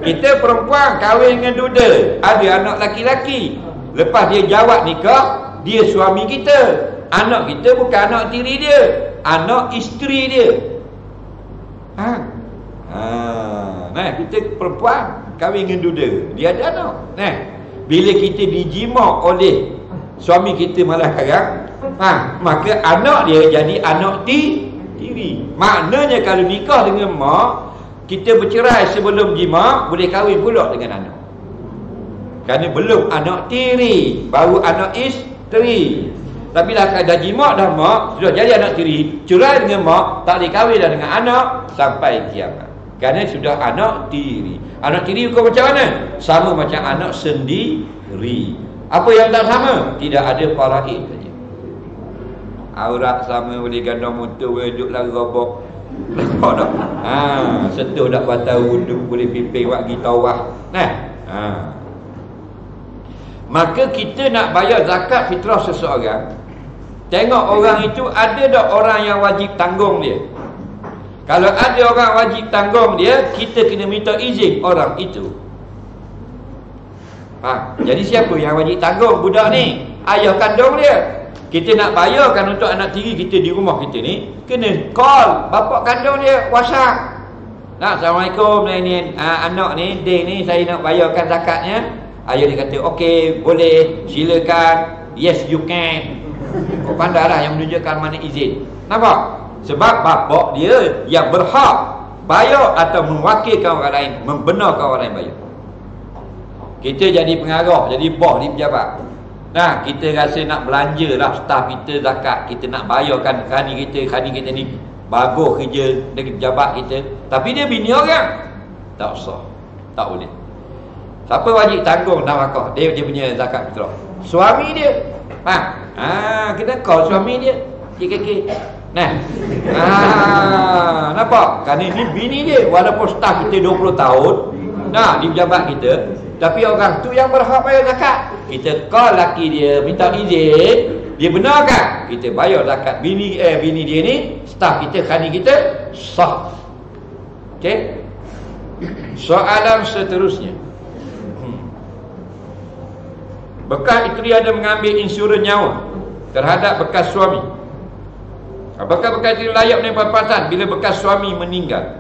Kita perempuan kahwin dengan duda, ada anak laki-laki. Lepas dia jawab nikah, dia suami kita. Anak kita bukan anak tiri dia, anak isteri dia. Kita perempuan kahwin dengan duda, dia ada anak. Bila kita dijima oleh suami kita malah sekarang, maka anak dia jadi anak tiri. Maknanya kalau nikah dengan mak, kita bercerai sebelum jima, boleh kahwin pula dengan anak. Kerana belum anak tiri, baru anak isteri. Tapi dah jima dah mak, sudah jadi anak tiri, cerai dengan mak, tak boleh kahwin dah dengan anak sampai kiamat. Kerana sudah anak tiri. Anak tiri bukan macam mana? Sama macam anak sendiri. Apa yang tak sama? Tidak ada faraid saja. Aurat sama, boleh gandang motor, boleh duduk lari robok. Nampak tak? Sentuh dak batal wuduk, boleh pimpin pergi tawaf. Maka kita nak bayar zakat fitrah seseorang, tengok orang itu ada tak orang yang wajib tanggung dia. Kalau ada orang wajib tanggung dia, kita kena minta izin orang itu. Jadi siapa yang wajib tanggung budak ni? Ayah kandung dia. Kita nak bayarkan untuk anak tiri kita di rumah kita ni, kena call bapak kandung dia, WhatsApp. Assalamualaikum, ni anak ni, Ding ni, saya nak bayarkan zakatnya. Ayah dia kata, okey, boleh, silakan, yes you can. Kau pandai lah yang menunjukkan mana izin. Nampak? Sebab bapak dia yang berhak bayar atau mewakilkan orang lain, membenarkan orang lain bayar. Kita jadi pengarah, jadi bos di pejabat. Kita rasa nak belanja lah staf kita zakat, kita nak bayarkan khani kita ni bagus kerja dengan pejabat kita, tapi dia bini orang, tak usah, tak boleh. Siapa wajib tanggung nafkah? Dia punya zakat fitrah. Suami dia. Kita call suami dia. KKK. Nampak? Kerana ni bini dia. Walaupun staf kita 20 tahun di pejabat kita, tapi orang tu yang berhak bayar zakat. Kita call laki dia, minta izin, dia benarkan, kita bayar zakat bini dia ni, staf kita, khani kita, sah. Okey? Soalan seterusnya, bekas isteri ada mengambil insurans nyawa terhadap bekas suami. Apakah bekas isteri layak menerima pampasan bila bekas suami meninggal?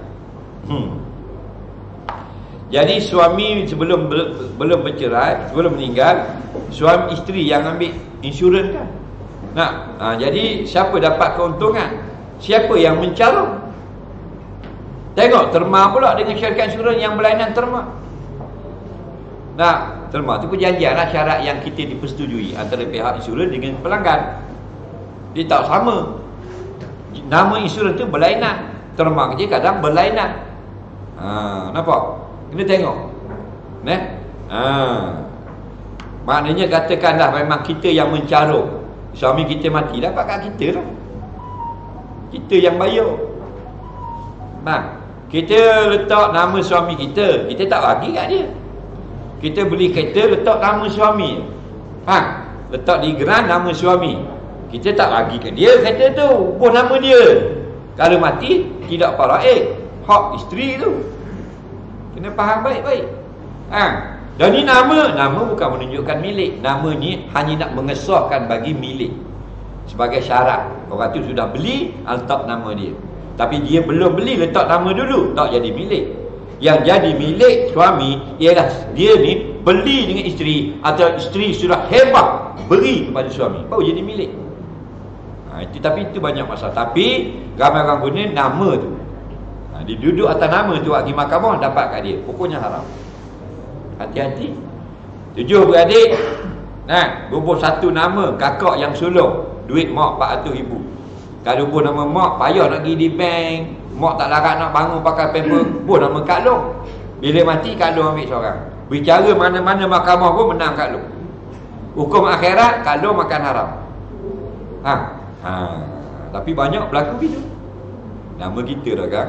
Jadi suami sebelum belum bercerai, sebelum meninggal, suami isteri yang ambil insurans kan. Jadi siapa dapat keuntungan? Siapa yang mencalon? Tengok terma pula dengan syarikat insurans yang berlainan terma. Terma tu perjanjian lah, syarat yang kita dipersetujui antara pihak insurans dengan pelanggan. Dia tak sama. Nama insurans tu berlainan. Terma kerja kadang berlainan. Nampak? Kena tengok. Maknanya katakanlah memang kita yang mencarut, suami kita mati, dapat kat kita lah. Kita yang bayar. Kita letak nama suami kita, kita tak bagi kat dia. Kita beli kereta, letak nama suami. Letak di geran nama suami, kita tak bagi kat dia kereta tu, pun nama dia. Kalau mati, tidak faraid, hak isteri tu. Kena faham baik-baik. Dan ni nama bukan menunjukkan milik. Nama ni hanya nak mengesahkan bagi milik sebagai syarat. Orang tu sudah beli, letak nama dia. Tapi dia belum beli, letak nama dulu, tak jadi milik. Yang jadi milik suami ialah dia ni beli dengan isteri, atau isteri sudah hebat beri kepada suami, baru jadi milik. Tapi itu banyak masalah. Tapi ramai orang guna nama tu. Dia duduk atas nama tu, pergi mahkamah dapat kat dia, pokoknya haram. Hati-hati. 7 beradik, hubung satu nama kakak yang sulung, duit mak 400,000. Kalau hubung nama mak, payah nak pergi di bank, mak tak larat nak bangun pakai paper, hubung nama Kak Long. Bila mati Kak Long ambil seorang. Bicara mana-mana mahkamah pun menang Kak Long. Hukum akhirat Kak Long makan haram. Tapi banyak berlaku gitu. Nama kita dah kan.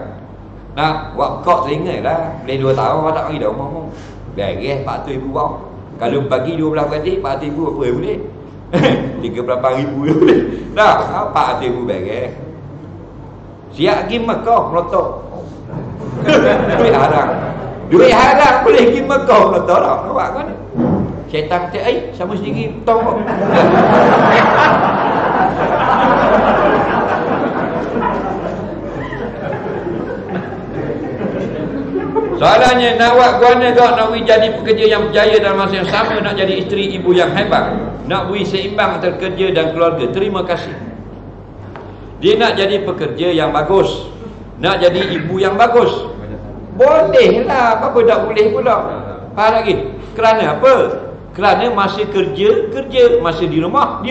Wakak seringat lah. Boleh 2 tahun orang tak bagi dah rumah. Beres 400,000 bawah. Kalau bagi 12 beradik 400,000 apa boleh. 3 berapa ribu dah apa hati ibu beres. Siap pergi Mekah melotok. Duit haram boleh pergi Mekah melotok tak? Nampak kan? Syaitan kata, sama sendiri tong. Soalannya, nak buat guana kau nak beri jadi pekerja yang berjaya dalam masa yang sama, nak jadi isteri ibu yang hebat, nak beri seimbang antara kerja dan keluarga. Terima kasih. Dia nak jadi pekerja yang bagus, nak jadi ibu yang bagus. Boleh lah, apa tak boleh pula. Faham lagi? Kerana apa? Kerana masa kerja, masa di rumah.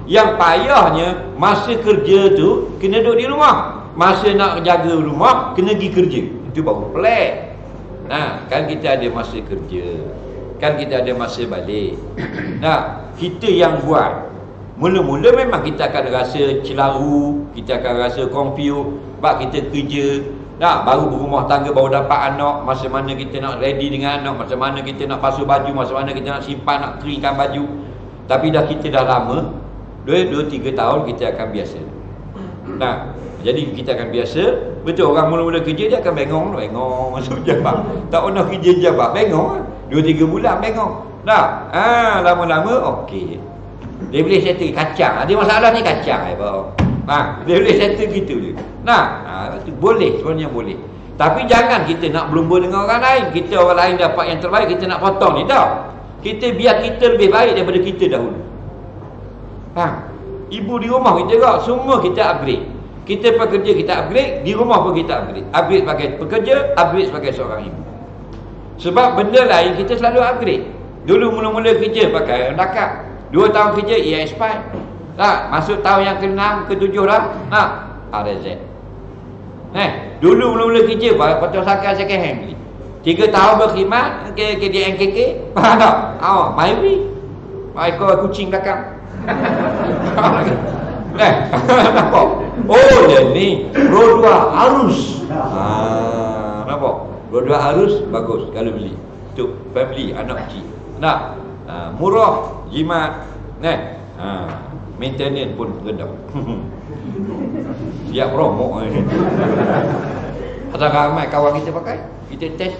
Yang payahnya masa kerja tu kena duduk di rumah, masa nak jaga rumah kena pergi kerja. Itu baru pelik. Nah, kan kita ada masa kerja, kan kita ada masa balik. Nah, kita yang buat. Mula-mula memang kita akan rasa celaru, kita akan rasa confused sebab kita kerja. Nah, baru berumah tangga, baru dapat anak, masa mana kita nak ready dengan anak, masa mana kita nak basuh baju, masa mana kita nak simpan, nak keringkan baju. Tapi kita dah lama, 2-3 tahun kita akan biasa. Nah, jadi kita akan biasa. Betul, orang mula-mula kerja dia akan bengong masuk jabat. Tak pernah kerja jabat, bengong 2-3 bulan bengong. Nah, lama-lama okey. Dia boleh settle kacang. Ada masalah ni kacang dia boleh settle gitu je. Nah, itu boleh, sebenarnya boleh. Tapi jangan kita nak berlumba dengan orang lain. Kita orang lain dapat yang terbaik, kita nak potong ni tak. Kita biar kita lebih baik daripada kita dahulu. Ibu di rumah kita kok, semua kita upgrade. Kita pekerja kita upgrade, di rumah pun kita upgrade. Upgrade sebagai pekerja, upgrade sebagai seorang ibu. Sebab benda lain kita selalu upgrade. Dulu mula-mula kerja pakai dakak, 2 tahun kerja ia expire. Masuk tahun yang ke-6, ke-7 dah. RZ. Dulu mula-mula kerja potong sakar second hand beli. 3 tahun berkhidmat ke dia NKK. Faham tak? Mayuri. Ekor kucing belakang. Nampak? Dia ni roda arus. Nampak? Roda arus bagus kalau beli. Untuk family, anak kecil. Murah, jimat. Maintenance pun rendah. Siap promo. Ada ramai kawan kita pakai, kita test.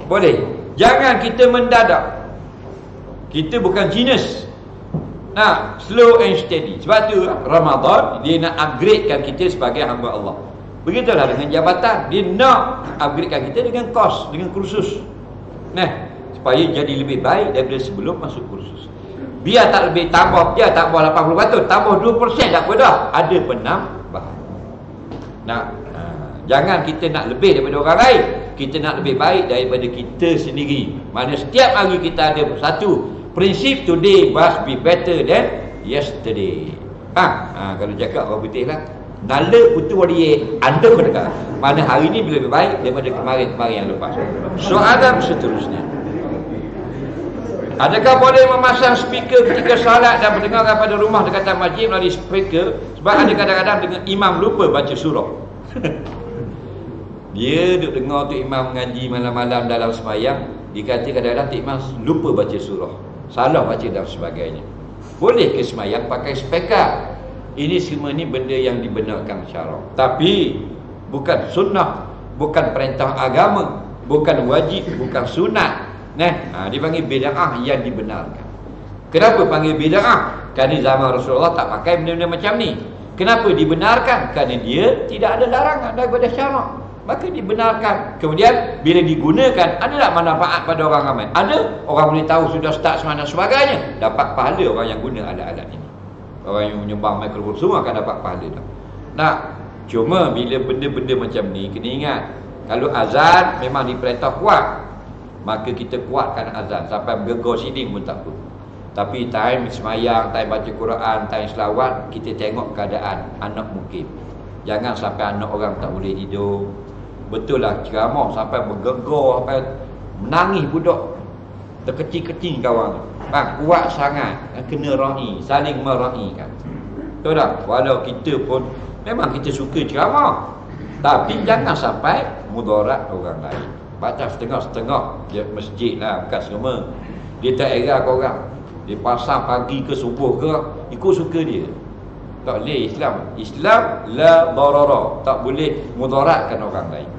Boleh. Jangan kita mendadak. Kita bukan genius. Slow and steady. Sebab tu Ramadan dia nak upgradekan kita sebagai hamba Allah. Begitulah dengan jabatan, dia nak upgradekan kita dengan kos, dengan kursus. Supaya jadi lebih baik daripada sebelum masuk kursus. Biar tak lebih tambah, dia tak tambah 80%, tambah 2% tak apa dah. Ada penambahan. Jangan kita nak lebih daripada orang lain. Kita nak lebih baik daripada kita sendiri. Mana setiap hari kita ada satu prinsip, today must be better than yesterday. Kalau cakap orang putih lah, nala putu wadiye, anda kau dekat. Mana hari ni lebih baik daripada kemarin-kemarin yang lepas. Soalan seterusnya, adakah boleh memasang speaker ketika salat dan mendengarkan pada rumah dekatan masjid melalui speaker? Sebab ada kadang-kadang dengan imam lupa baca surah. Dia duduk dengar tu imam mengaji malam-malam dalam sembahyang, dikata kadang-kadang tu imam lupa baca surah, salah baca dan sebagainya. Boleh ke sembahyang pakai speaker? Ini semua ni benda yang dibenarkan syarak, tapi bukan sunnah, bukan perintah agama, bukan wajib, bukan sunat. Dipanggil bid'ah yang dibenarkan. Kenapa panggil bid'ah? Kerana zaman Rasulullah tak pakai benda-benda macam ni. Kenapa dibenarkan? Kerana dia tidak ada larangan daripada syarak, maka dibenarkan. Kemudian bila digunakan, ada tak manfaat pada orang ramai? Ada. Orang boleh tahu sudah start semana sebagainya, dapat pahala orang yang guna alat-alat ini. Orang yang menyumbang mikrofon semua akan dapat pahala dah. Cuma bila benda-benda macam ni, kena ingat, kalau azan memang diperintah kuat, maka kita kuatkan azan sampai bergegar siding pun tak apa. Tapi time semayang, time baca Quran, time selawat, kita tengok keadaan anak mukim. Jangan sampai anak orang tak boleh tidur. Betul lah ceramah sampai bergegar, sampai menangis budak, terkecil-kecil kawan. Kuat sangat, kena ra'i, saling mera'ikan. Betul tak? Walau kita pun memang kita suka ceramah, tapi jangan sampai mudarat orang lain. Baca setengah-setengah, dia masjid lah, bukan semua. Dia tak era ke orang. Dia pasang pagi ke subuh ke, ikut suka dia. Tak boleh Islam. Islam la darara, tak boleh mudaratkan orang lain.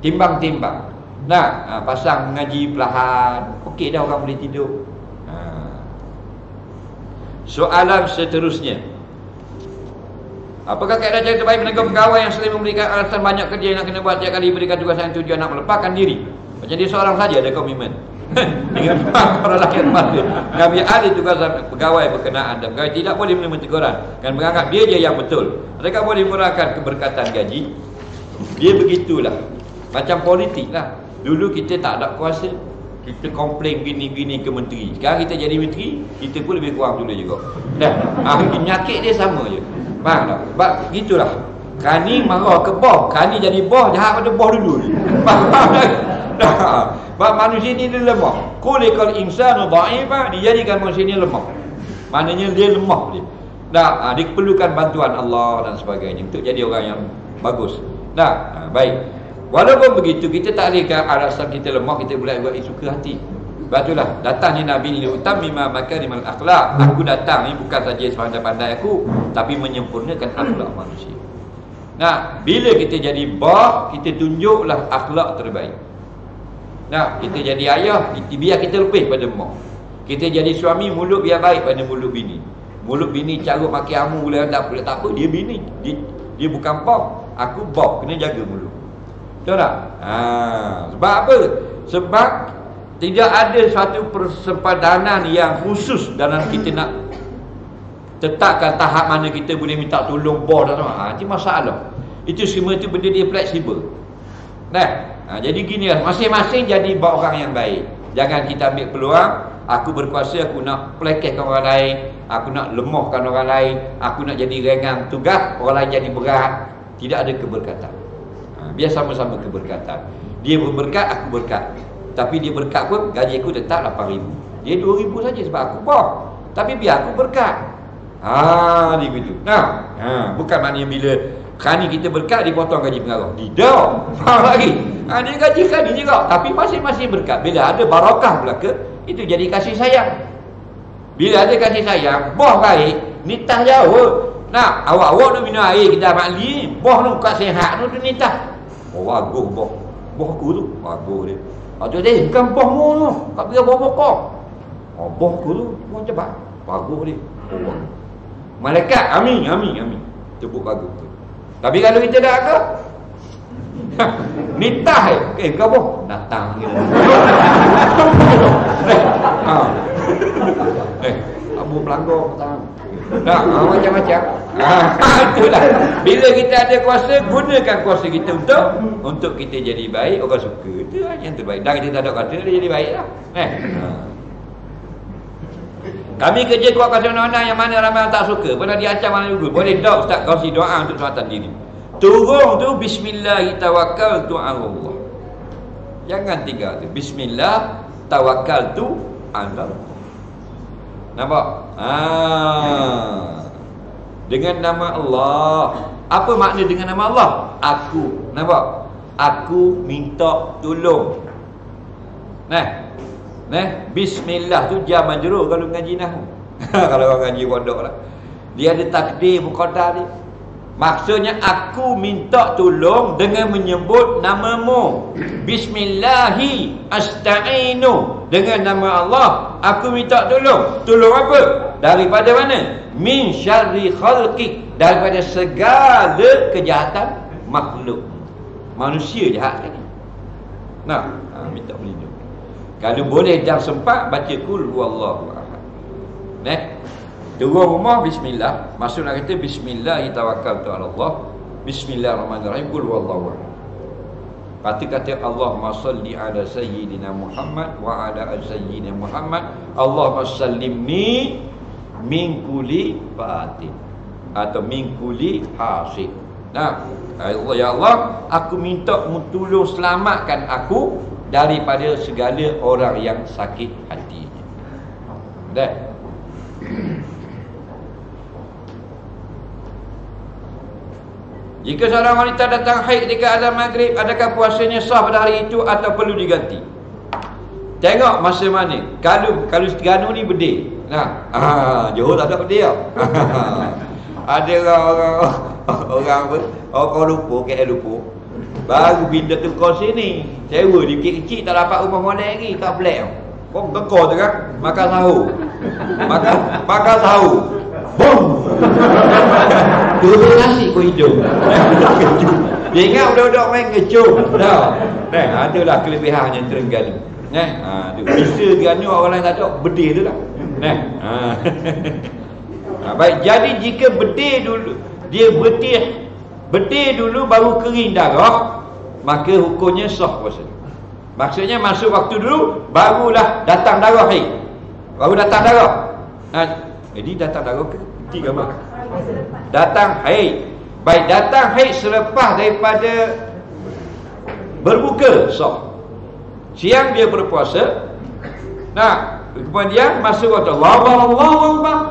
Timbang-timbang. Nah, pasang mengaji perlahan, okey dah orang boleh tidur. Soalan seterusnya, apakah kaedah cara terbaik menegur pegawai yang sering memberikan alasan banyak kerja yang nak kena buat tiap kali berikan tugas yang tujuan nak melepaskan diri? Macam dia seorang saja ada komitmen dengan para rakyat masa. Kami ahli tugas pegawai berkenaan dan pegawai tidak boleh menerima teguran dan menganggap dia je yang betul. Mereka boleh murahkan keberkatan gaji. Dia begitulah. Macam politik lah. Dulu kita tak ada kuasa, kita komplain gini-gini ke menteri. Sekarang kita jadi menteri, kita pun lebih kurang dulu juga. Penyakit dia sama je. Faham tak? Sebab gitulah. Kani marah ke bos, Kani jadi bos, jahat pada bos dulu. Faham tak? Sebab manusia ni dia lemah. Kulikal insanu dha'ifa, dijadikan manusia ni lemah. Maknanya dia lemah dia. Dia perlukan bantuan Allah dan sebagainya untuk jadi orang yang bagus. Baik. Walaupun begitu, kita tak boleh alasan kita lemah, kita boleh buat suka hati. Sebab itulah datangnya Nabi ni utammima makarimal akhlak. Aku datang ni bukan saja sepandai-pandai aku, tapi menyempurnakan akhlak manusia. Bila kita jadi bos, kita tunjuklah akhlak terbaik. Kita jadi ayah, biar kita lebih pada mak. Kita jadi suami, mulut biar baik pada mulut bini. Mulut bini carut maki amu boleh tak apa, dia bini. Dia bukan bos, aku bos, kena jaga mulut. Betul tak? Sebab apa? Sebab tidak ada suatu persempadanan yang khusus dalam kita nak tetapkan tahap mana kita boleh minta tolong bos dan itu masalah. Itu semua itu benda dia fleksibel. Jadi gini lah, masing-masing jadi buat orang yang baik. Jangan kita ambil peluang, aku berkuasa, aku nak pelekehkan orang lain, aku nak lemahkan orang lain, aku nak jadi ringan tugas, orang lain jadi berat. Tidak ada keberkatan. Biar sama-sama keberkatan. Dia berberkat, aku berkat. Tapi dia berkat pun gaji aku tetap 8,000. Dia 2,000 saja sebab aku bos. Tapi biar aku berkat. Dia begitu. Bukan maknanya bila Kani kita berkat dipotong gaji pengarah. Tidak. Faham lagi? Dia gaji Kani juga, tapi masing-masing berkat. Bila ada barakah belaka, itu jadi kasih sayang. Bila ada kasih sayang, bos baik, nitah jauh. Awak-awak nak minum air kita makli, bos nak kat sihat tu nitah. Bagus bos. Bos aku tu bagus dia. Dia bukan bos mu tu. Tak kira bos kau. Bos aku tu pun cepat. Bagus dia. Malaikat amin. Tepuk bagus tu. Tapi kalau kita dah ke nitah kau bos datang gitu. Abu pelanggar datang. Macam-macam. Itulah. Bila kita ada kuasa, gunakan kuasa kita untuk kita jadi baik, orang suka. Itu yang terbaik. Dan kita tak ada kata, dia jadi baik lah. Kami kerja kuat kuasa undang-undang yang mana ramai orang tak suka. Pernah diancam mana juga. Boleh tak Ustaz kongsi doa untuk selamatan diri. Turun tu bismillah tawakkaltu ala Allah. Jangan tinggal tu. Bismillah tawakkaltu ala Allah. Nampak? Dengan nama Allah. Apa makna dengan nama Allah? Aku. Nampak? Aku minta tolong. Bismillah tu jar majrur kalau ngaji nahwu. Kalau orang ngaji pondok lah. Dia ada takdir muqaddar dia. Maksudnya aku minta tolong dengan menyebut namamu. Bismillahi asta'inu. Dengan nama Allah aku minta tolong. Tolong apa? Daripada mana? Min syarri khalqik. Daripada segala kejahatan makhluk. Manusia jahat kan? Minta berlindung. Kalau boleh dan sempat, baca kul huwallahu ahad. Turun rumah bismillah. Maksud nak kata bismillah tawakkaltu ala Allah. Bismillahirrahmanirrahim. Kul huwallahu ahad. Kata Allahumma salli ala sayyidina Muhammad wa ala sayyidina Muhammad. Allahumma sallimni min kulli fatin atau min kulli hasib. Allah ya Allah, aku minta tolong selamatkan aku daripada segala orang yang sakit hatinya. Jika seorang wanita datang haid ketika azan maghrib, adakah puasanya sah pada hari itu atau perlu diganti? Tengok masa mana. Kalau Terengganu ni bedil. Nah, Johor tak ada dia. Ada orang lupa, KL lupa. Baru pindah tukar sini. Sewa di kecil tak dapat rumah model lagi, tak black. Kau tekor tu kan, makan sahur. Makan sahur. Bom. Dua nasi kau hidung. Dia ingat budak-budak main ngecum. Dah. Adalah kelebihannya Terengganu. Tu. Bisa Terengganu orang lain tak ada, bedil tu lah. Baik, jadi jika bedil dulu, dia bedil dulu baru kering darah, maka hukumnya sah puasa. Maksudnya masuk waktu dulu, barulah datang darah haid. Baru datang darah. Jadi datang darah ke? Tiga mak. Datang haid. Baik, datang haid selepas daripada berbuka sah. Siang dia berpuasa. Kemudian masuk waktu Allah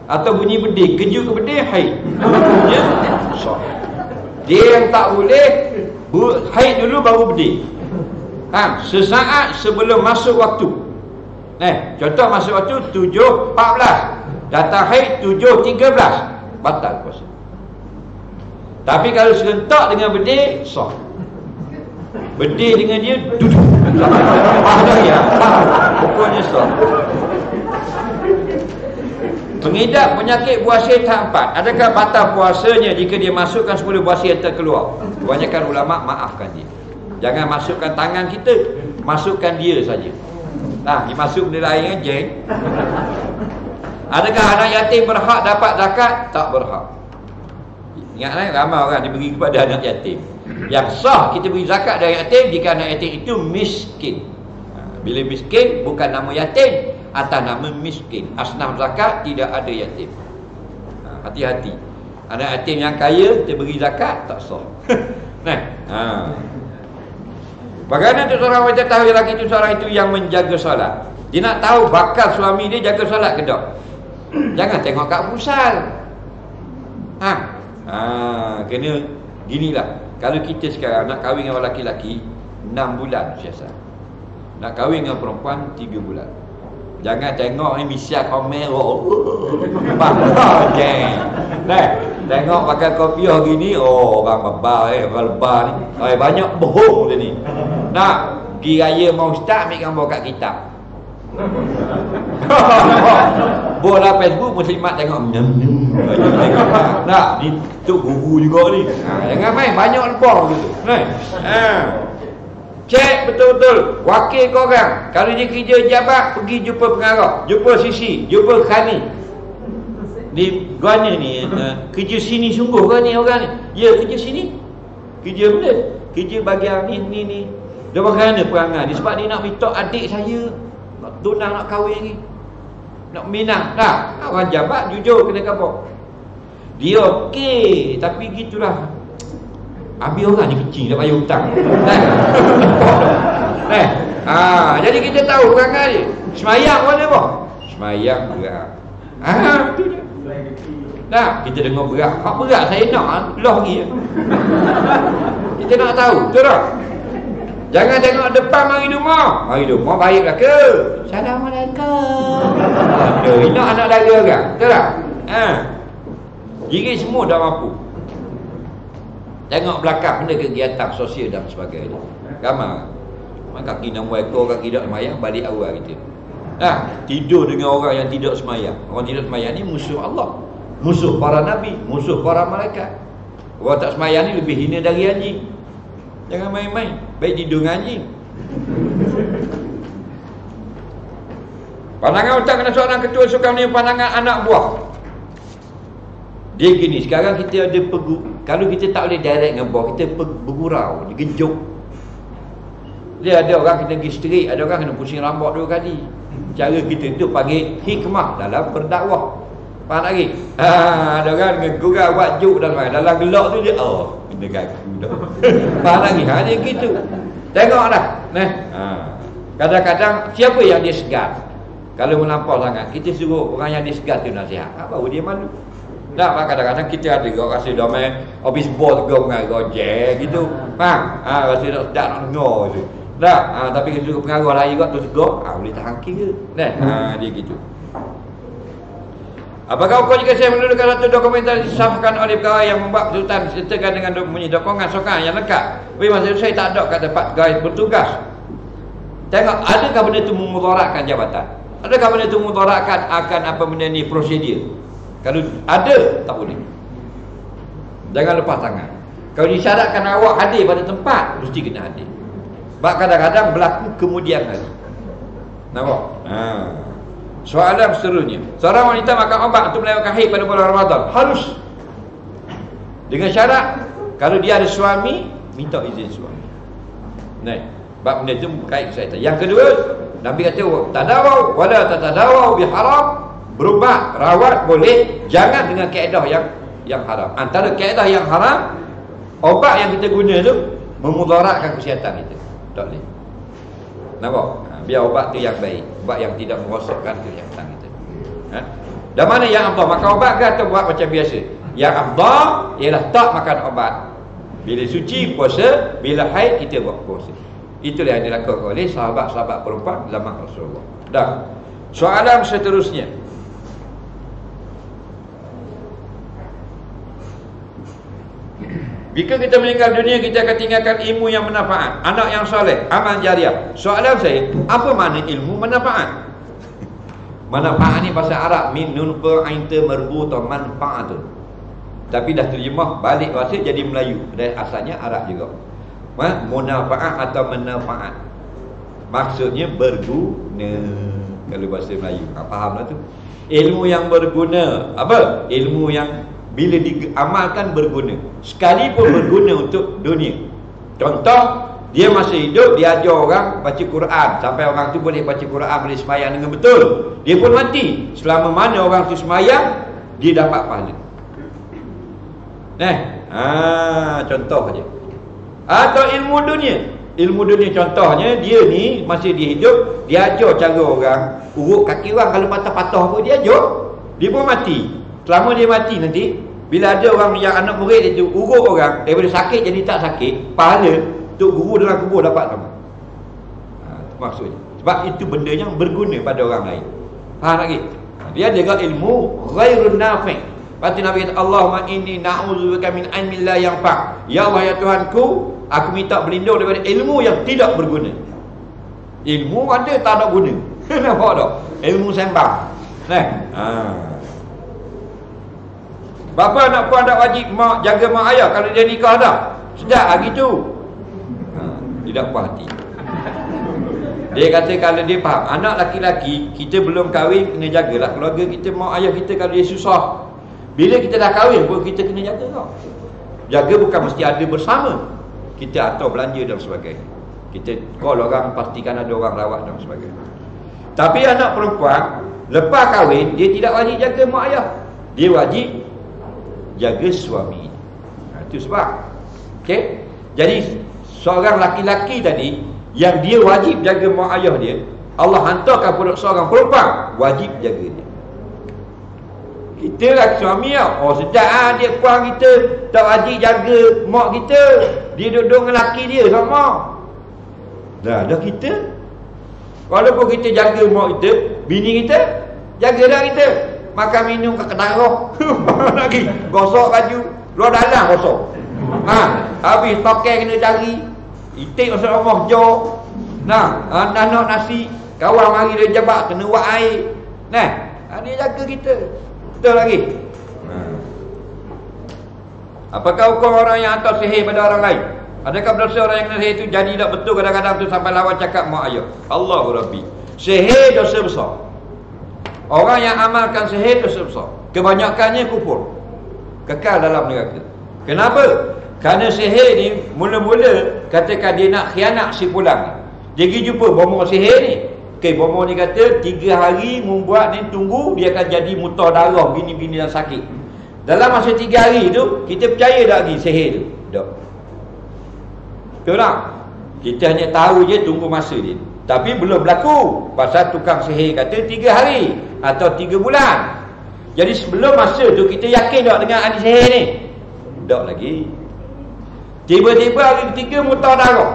atau bunyi bedil, kejut ke bedil, haid. Hukumnya sah. Dia yang tak boleh haid dulu baru bedil. Sesaat sebelum masuk waktu. Contoh masuk waktu 7.14, datang haid 7.13, batal puasa. Tapi kalau serentak dengan bedil, sah. Bedil dengan dia duduk. Pokoknya sah. Mengidap penyakit buasir tahap 4, adakah batal puasanya jika dia masukkan 10 buasir terkeluar? Kebanyakan ulama maafkan dia. Jangan masukkan tangan kita, masukkan dia saja. Dimasuk benda lain aja. Adakah anak yatim berhak dapat zakat? Tak berhak. Ingatlah, ramai orang diberi kepada anak yatim. Yang sah kita beri zakat dari yatim jika anak yatim itu miskin. Bila miskin bukan nama yatim, atas nama miskin. Asnaf zakat tidak ada yatim. Hati-hati. Anak yatim yang kaya kita beri zakat tak sah. Bagaimana tu seorang wanita tahu lelaki itu seorang itu yang menjaga solat? Dia nak tahu bakal suami dia jaga solat ke tak? Jangan tengok kat pusal. Kena ginilah. Kalau kita sekarang nak kahwin dengan lelaki-lelaki 6 bulan siasat. Nak kahwin dengan perempuan 3 bulan. Jangan tengok ni misiak kamera. Tengok pakai kopiah gini, orang bebal orang lebar ni. Banyak bohong dia ni. Nak pergi raya mau ustaz ambil gambar kat kitab. Bola Facebook muslimat tengok. Nak ni tok guru juga ni. Jangan main banyak lebar gitu. Cek betul-betul wakil korang. Kalau dia kerja jabat, pergi jumpa pengarah, jumpa sisi, jumpa khani. Ni guanya ni kerja sini sungguh kan ni orang ni. Ya, kerja sini. Kerja mana? Kerja bahagian ni. Dia bagaimana perangai dia? Sebab dia nak minta adik saya nak tunang, nak kahwin lagi, nak minang. Orang jabat jujur kena khabar. Dia okey, tapi gitulah. Habis orang ni kecil dah bayar hutang. Jadi kita tahu perangai dia. Semayang mana apa? Semayang berat. Betul tak? Kita dengar berat. Hak berat saya nak loh lagi. Kita nak tahu, betul tak? Jangan tengok depan mari rumah. Mari rumah baiklah ke? Assalamualaikum. Ini anak dara kan? Betul tak? Jadi semua dah mampu. Tengok belakang benda kegiatan sosial dan sebagainya. Ramai kaki 6 ekor, kaki tak semayang, balik awal kita. Tidur dengan orang yang tidak semayang. Orang tidak semayang ni musuh Allah, musuh para nabi, musuh para malaikat. Orang tak semayang ni lebih hina dari anjing. Jangan main-main. Baik tidur dengan anjing. Pandangan Ustaz kena seorang ketua sukan ni pandangan anak buah. Dia gini, sekarang kita ada kalau kita tak boleh direct dengan bawah, kita bergurau, digejuk. Dia ada orang kena pergi straight, ada orang kena pusing rambut 2 kali. Cara kita tu panggil hikmah dalam berdakwah. Faham lagi? Ada orang kena gurau buat juk dalam gelak tu dia, kena kaku dah. Faham lagi? Dia gitu. Tengoklah. Kadang-kadang siapa yang dia segar? Kalau melampau sangat, kita suruh orang yang dia segar tu nasihat. Baru dia malu. Kadang-kadang kita ada orang rasa dah main habis bol ke gojek gitu. Rasa tak sedap nak dengar tu. Tapi kita suruh pengaruh lain juga tu segar, boleh tahan kira. Dia gitu. Apakah hukum jika saya mendudukan satu dokumentasi disahkan oleh pegawai yang membuat kesulitan disertakan dengan bunyi dokongan sokongan yang lengkap? Maksud saya tak ada kat tempat pegawai bertugas. Tengok, adakah benda itu memudaratkan jabatan? Adakah benda itu memudaratkan akan apa benda ni prosedur? Kalau ada, tak boleh. Jangan lepas tangan. Kalau disyaratkan awak hadir pada tempat, mesti kena hadir. Sebab kadang-kadang berlaku kemudian hari. Nampak? Soalan seterusnya, seorang wanita makan obat untuk melewatkan haid pada bulan Ramadan harus dengan syarat kalau dia ada suami, minta izin suami. Nah, sebab benda itu berkait kesihatan. Yang kedua, Nabi kata tadawau wala tatadawau biharam, berubat rawat boleh, jangan dengan kaedah yang haram. Antara kaedah yang haram, obat yang kita guna tu memudaratkan kesihatan kita. Tak boleh. Nampak? Biar obat tu yang baik, obat yang tidak merosakkan kesihatan kita. Dan mana yang afdal, makan obat ke atau buat macam biasa? Yang afdal ialah tak makan obat. Bila suci puasa, bila haid kita buat puasa. Itulah yang dilakukan oleh sahabat-sahabat perempuan zaman Rasulullah. Dan soalan seterusnya, jika kita meninggal dunia, kita akan tinggalkan ilmu yang bermanfaat, anak yang soleh, amal jariah. Soalan saya, apa makna ilmu manfaat? Manfaat ni bahasa Arab, min nunfa'inta marbuta manfaatun. Tapi dah terjemah balik bahasa jadi Melayu. Dan asalnya Arab juga. Munafaat atau manfaat. Maksudnya berguna. Kalau bahasa Melayu, fahamlah tu. Ilmu yang berguna. Apa? Ilmu yang bila diamalkan berguna, sekalipun berguna untuk dunia. Contoh, dia masih hidup, dia ajar orang baca Quran sampai orang tu boleh baca Quran, boleh sembahyang dengan betul. Dia pun mati. Selama mana orang tu sembahyang, dia dapat pahala. Contoh saja. Atau ilmu dunia. Ilmu dunia contohnya, dia ni masih dia hidup, dia ajar cara orang urut kaki orang, kalau patah-patah apa dia ajar. Dia pun mati. Selama dia mati nanti, bila ada orang yang anak murid dia tu urut orang, daripada sakit jadi tak sakit, pahala untuk guru dengan kubur dapat sama. Maksudnya, sebab itu benda yang berguna pada orang lain. Faham lagi? Dia ada ilmu ghairun nafi'. Lepas tu Nabi kata, Allahumma inni na'udzubika min ilmin la yanfa'. Ya Allah, ya Tuhanku, aku minta berlindung daripada ilmu yang tidak berguna. Ilmu ada tak ada guna. Nampak tak? Ilmu sembang. Bapa anak puan tak wajib mak jaga mak ayah kalau dia nikah dah. Sedap lagi tu. Tidak puas hati. Dia kata kalau dia faham, anak laki-laki kita belum kahwin kena jagalah keluarga kita, mak ayah kita kalau dia susah. Bila kita dah kahwin pun kita kena jaga tau. Jaga bukan mesti ada bersama. Kita atau belanja dan sebagainya. Kita call orang, pastikan ada orang rawat dan sebagainya. Tapi anak perempuan lepas kahwin dia tidak wajib jaga mak ayah. Dia wajib jaga suami. Itu sebab. Okey. Jadi seorang laki-laki tadi yang dia wajib jaga mak ayah dia, Allah hantarkan pada seorang perempuan wajib jaga dia. Kita laki suami lah, oh sejak dia puan kita tak wajib jaga mak kita, dia duduk dengan laki dia sama. Dah kita walaupun kita jaga mak kita, bini kita jaga dah kita. Makan minum kat darah lagi, gosok baju luar dalam gosok. Habis token kena cari, itik masuk rumah jok. Nak nasi, kawan mari dia jebak kena buat air. Dia jaga kita. Betul lagi. Apakah hukum orang yang hantar sihir pada orang lain? Adakah berdosa orang yang kena sihir itu jadi tak betul kadang-kadang tu sampai lawan cakap mak ayah? Allahu Rabbi. Sihir dosa besar. Orang yang amalkan sihir dosa besar. Kebanyakannya kufur, kekal dalam neraka. Kenapa? Kerana sihir ni mula-mula katakan dia nak khianat si pulang. Dia pergi jumpa bomoh sihir ni. Okey, bomoh ni kata 3 hari membuat ni, tunggu dia akan jadi muntah darah bini-bini yang sakit. Dalam masa 3 hari tu kita percaya tak lagi sihir tu? Tak. Betul tak? Kita hanya tahu je tunggu masa dia. Tapi belum berlaku. Pasal tukang sihir kata 3 hari atau 3 bulan. Jadi sebelum masa tu kita yakin tak dengan ahli sihir ni? Tak lagi. Tiba-tiba hari ketiga muntah darah.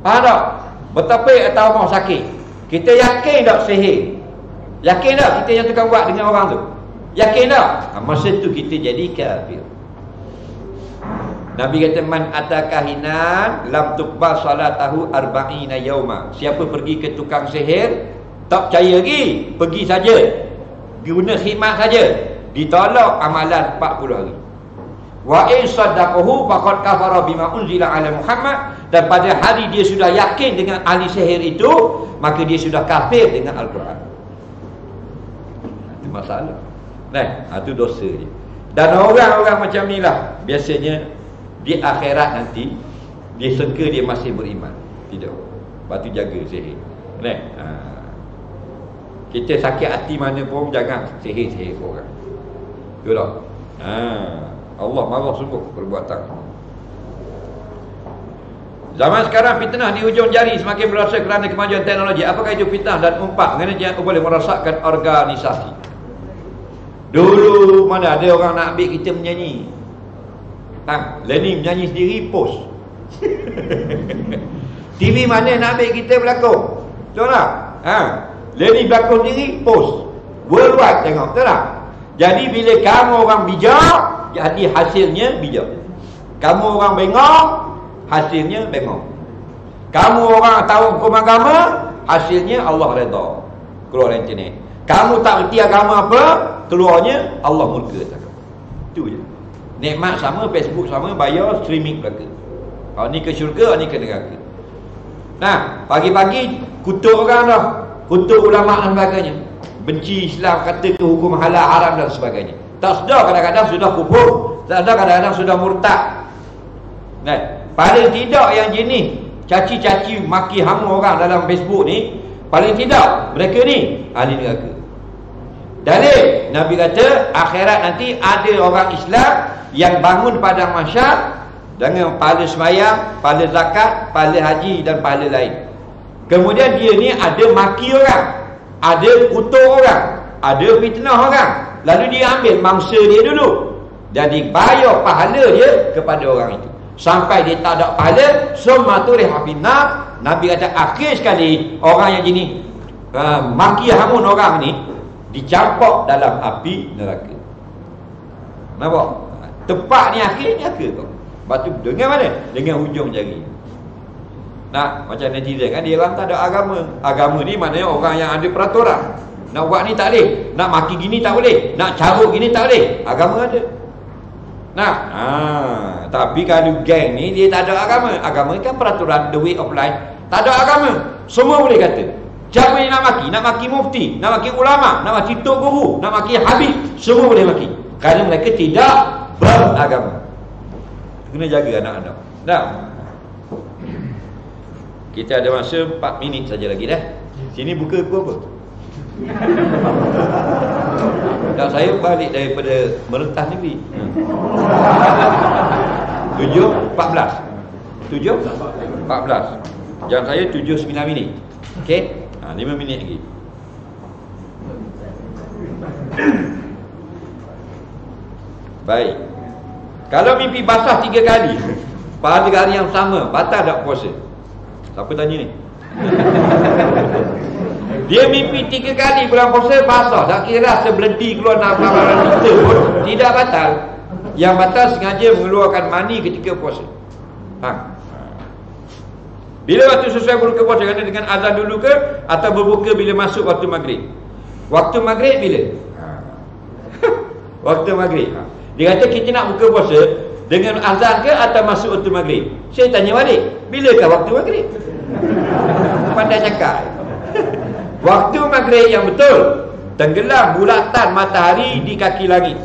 Faham tak? Betapa atau mau sakit. Kita yakin tak sihir? Yakin tak kita yang tukang buat dengan orang tu? Yakin tak? Masa tu kita jadi kafir. Nabi kata man atakahinan lam tuqbal salatahu arba'ina yauma. Siapa pergi ke tukang sihir, tak percaya lagi, pergi saja, guna khidmat saja, ditolak amalan 40 hari. Wa in saddaqahu faqad kafara bima unzila ala Muhammad. Dan pada hari dia sudah yakin dengan ahli sihir itu, maka dia sudah kafir dengan Al-Quran. Itu masalah. Nah, itu dosa dia. Dan orang-orang macam ni lah biasanya di akhirat nanti dia sangka dia masih beriman. Tidak. Lepas tu jaga sihir. Nah, kita sakit hati mana pun jangan sihir-sihir orang. Betul tak? Allah marah sungguh perbuatan. Zaman sekarang fitnah di hujung jari semakin berasa kerana kemajuan teknologi. Apakah itu fitnah dan umpat? Mengenai jangan boleh merosakkan organisasi. Dulu mana ada orang nak ambil kita menyanyi. Lenin menyanyi sendiri, post. TV mana nak ambil kita berlakon? Betul tak? Lenin berlakon sendiri, post. Worldwide tengok, betul tak? Jadi bila kamu orang bijak, jadi hasilnya bijak. Kamu orang bengok, hasilnya bengok. Kamu orang tahu hukum agama, hasilnya Allah redha. Keluar internet. Kamu tak erti agama apa, keluarnya Allah murka. Itu je. Nikmat sama, Facebook sama, bayar streaming belaka. Ni ke syurga, ni ke neraka. Nah, pagi-pagi kutuk orang dah, kutuk ulama dan sebagainya. Benci Islam, kata ke hukum halal haram dan sebagainya. Tak sedar kadang-kadang sudah kufur, tak sedar kadang-kadang sudah murtad. Nah, paling tidak yang jenis caci-caci maki hama orang dalam Facebook ni, paling tidak mereka ni ahli neraka. Dalil Nabi kata akhirat nanti ada orang Islam yang bangun padang mahsyar dengan pahala sembahyang, pahala zakat, pahala haji dan pahala lain. Kemudian dia ni ada maki orang, ada kutuk orang, ada fitnah orang, lalu dia ambil mangsa dia dulu dan dibayar pahala dia kepada orang itu sampai dia tak ada pahala. Summa turiha finnar. Nabi kata akhir sekali orang yang gini maki hamun orang ni dicampak dalam api neraka. Nampak? Tepat ni akhir neraka kau. Lepas tu dengan mana? Dengan hujung jari. Nah, macam netizen kan, dia orang tak ada agama. Agama ni maknanya orang yang ada peraturan. Nak buat ni tak boleh, nak maki gini tak boleh, nak carut gini tak boleh. Agama ada. Nah, tapi kalau geng ni dia tak ada agama. Agama kan peraturan, the way of life. Tak ada agama. Semua boleh kata. Siapa yang nak maki mufti, nak maki ulama, nak maki tok guru, nak maki habib, semua boleh maki. Kerana mereka tidak beragama. Kena jaga anak-anak. Dah. Kita ada masa 4 minit saja lagi dah. Sini buka apa? Tak, saya balik daripada merentas negeri. 7.14. 7.14. Jam saya 7.9 minit. Okey? 5 minit lagi. Baik. Kalau mimpi basah 3 kali pada hari yang sama, batal tak puasa? Siapa tanya ni? Dia mimpi 3 kali bulan puasa basah, tak kira sebeledi keluar nafas kita pun tidak batal. Yang batal sengaja mengeluarkan mani ketika puasa. Bila waktu sesuai berbuka puasa, dengan azan dulu ke atau berbuka bila masuk waktu maghrib? Waktu maghrib bila? Waktu maghrib. Dia kata kita nak buka puasa dengan azan ke atau masuk waktu maghrib? Saya tanya balik, bilakah waktu maghrib? Pandai cakap. Waktu maghrib yang betul, tenggelam bulatan matahari di kaki langit.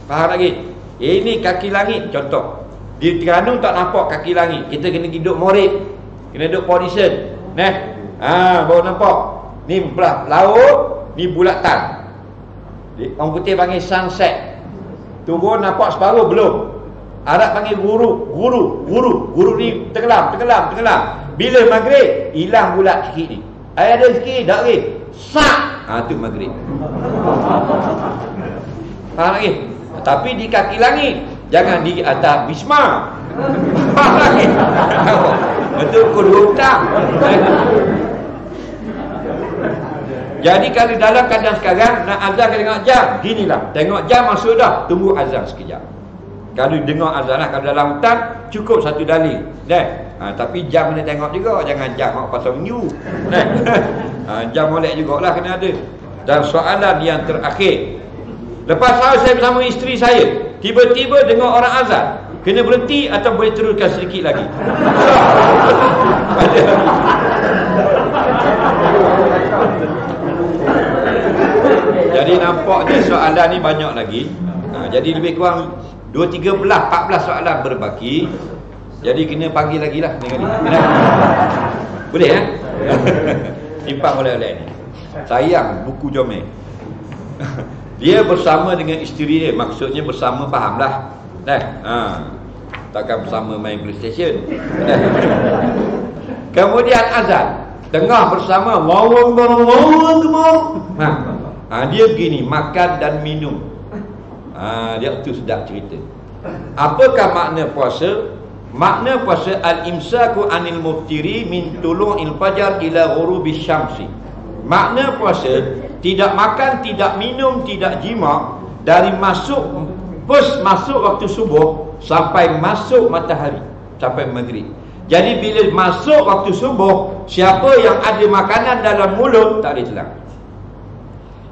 Faham lagi? Ini kaki langit contoh. Di Terengganu tak nampak kaki langit, kita kena duduk morib, kena duduk position. Baru nampak. Ni belah laut, ni bulatan. Orang putih panggil sunset. Turun nampak separuh belum. Arab panggil guru ni tenggelam. Bila maghrib hilang bulat sikit ni. Ada sikit tak lagi. Sak. Tu maghrib. Faham lagi? Tapi di kaki langit, jangan di atas Bisma. Faham lagi? Betul pukul 2 petang. Jadi kalau dalam keadaan sekarang nak azan kena tengok jam, ginilah. Tengok jam masuk dah, tunggu azan sekejap. Kalau dengar azan lah, kalau dalam hutan cukup satu dalil. Tapi jam kena tengok juga, jangan jam mak pasang new. Jam molek jugalah kena ada. Dan soalan yang terakhir. Lepas saya bersama isteri saya, tiba-tiba dengar orang azan, kena berhenti atau boleh teruskan sedikit lagi? Jadi nampaknya soalan ni banyak lagi. Jadi lebih kurang 2, 13, 14 soalan berbaki. Jadi kena panggil lagi lah ni. Boleh ya? Simpan oleh-oleh ni. Sayang buku Jomel. Dia bersama dengan isteri dia. Maksudnya bersama, fahamlah. Takkan bersama main PlayStation. Kemudian azan, tengah bersama dia begini, makan dan minum. Dia tu sedap cerita. Apakah makna puasa? Makna puasa al-imsaku anil muftiri min tulu'il fajar ila ghurubi syamsi. Makna puasa tidak makan, tidak minum, tidak jima dari masuk waktu subuh sampai masuk matahari, sampai maghrib. Jadi bila masuk waktu subuh, siapa yang ada makanan dalam mulut tak boleh telan.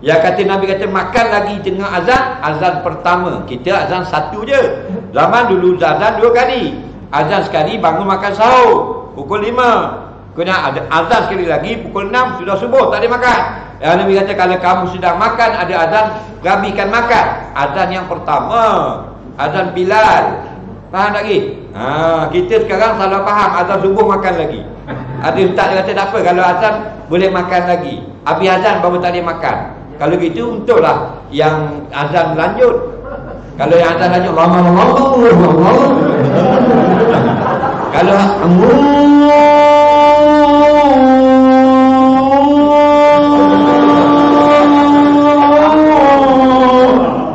Ya kata Nabi kata makan lagi tengah azan pertama. Kita azan satu je. Zaman dulu azan 2 kali. Azan sekali bangun makan sahur pukul 5. Kena ada azan sekali lagi pukul 6 sudah subuh, tak ada makan. Ya, Nabi kata kalau kamu sedang makan ada azan, habiskan makan. Azan yang pertama, azan Bilal. Faham lagi? Kita sekarang salah faham, azan subuh makan lagi. Ada ustaz kata tak apa, kalau azan boleh makan lagi. Habis azan baru tak boleh makan. Kalau gitu untunglah yang azan lanjut. Kalau yang azan lanjut kalau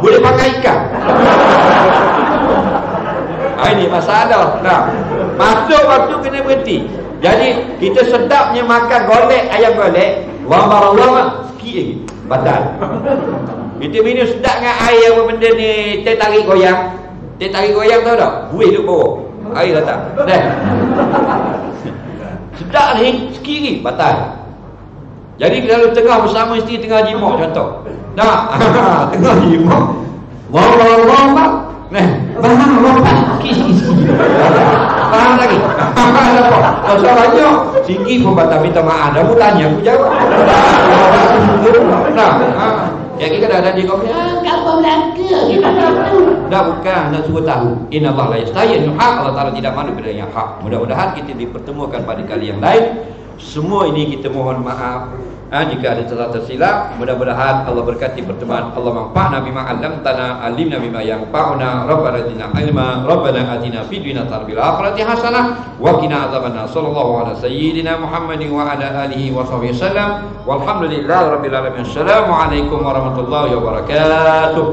boleh pakai ikan. Ini masalah. Masuk waktu kena berhenti. Jadi kita sedapnya makan golek, ayam golek, wamar sikit lagi batal. Kita minum sedap dengan air apa benda ni, teh tarik goyang. Teh tarik goyang tahu tak? Buih duduk bawah, air datang. Sedap ni sikit lagi batal. Jadi kalau tengah bersama isteri tengah jima contoh. Tengah jima. Wamar faham lagi? Pasal banyak sikit pun batal, minta maaf. Kamu tanya aku jawab. Jadi kadang-kadang dia kata kau belaka. Dah bukan nak suruh tahu. Innallaha la yastahi an haq. Allah Taala tidak malu pada yang hak. Mudah-mudahan kita dipertemukan pada kali yang lain. Semua ini kita mohon maaf jika ada salah tersilap. Mudah-mudahan Allah berkati pertemuan. Allah manfa'na bima 'allamtana, alimna bima yanfa'una, rabbana zidna ilma, rabbana atina fid dunya bil akhirati hasanah wa qina adzabannar. Sallallahu ala sayyidina Muhammadin wa ala alihi wa sahbihi wasallam. Walhamdulillahi rabbil alamin. Assalamualaikum warahmatullahi wabarakatuh.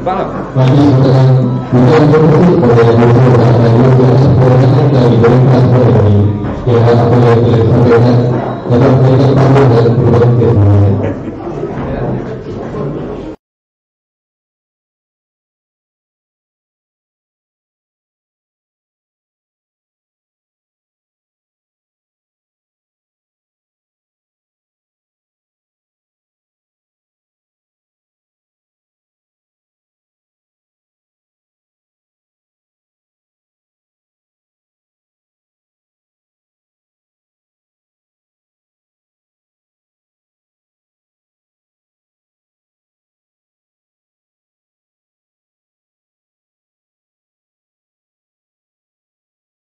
Faham? Ya, apa yang kita sampaikan dalam perjalanan dan perubahan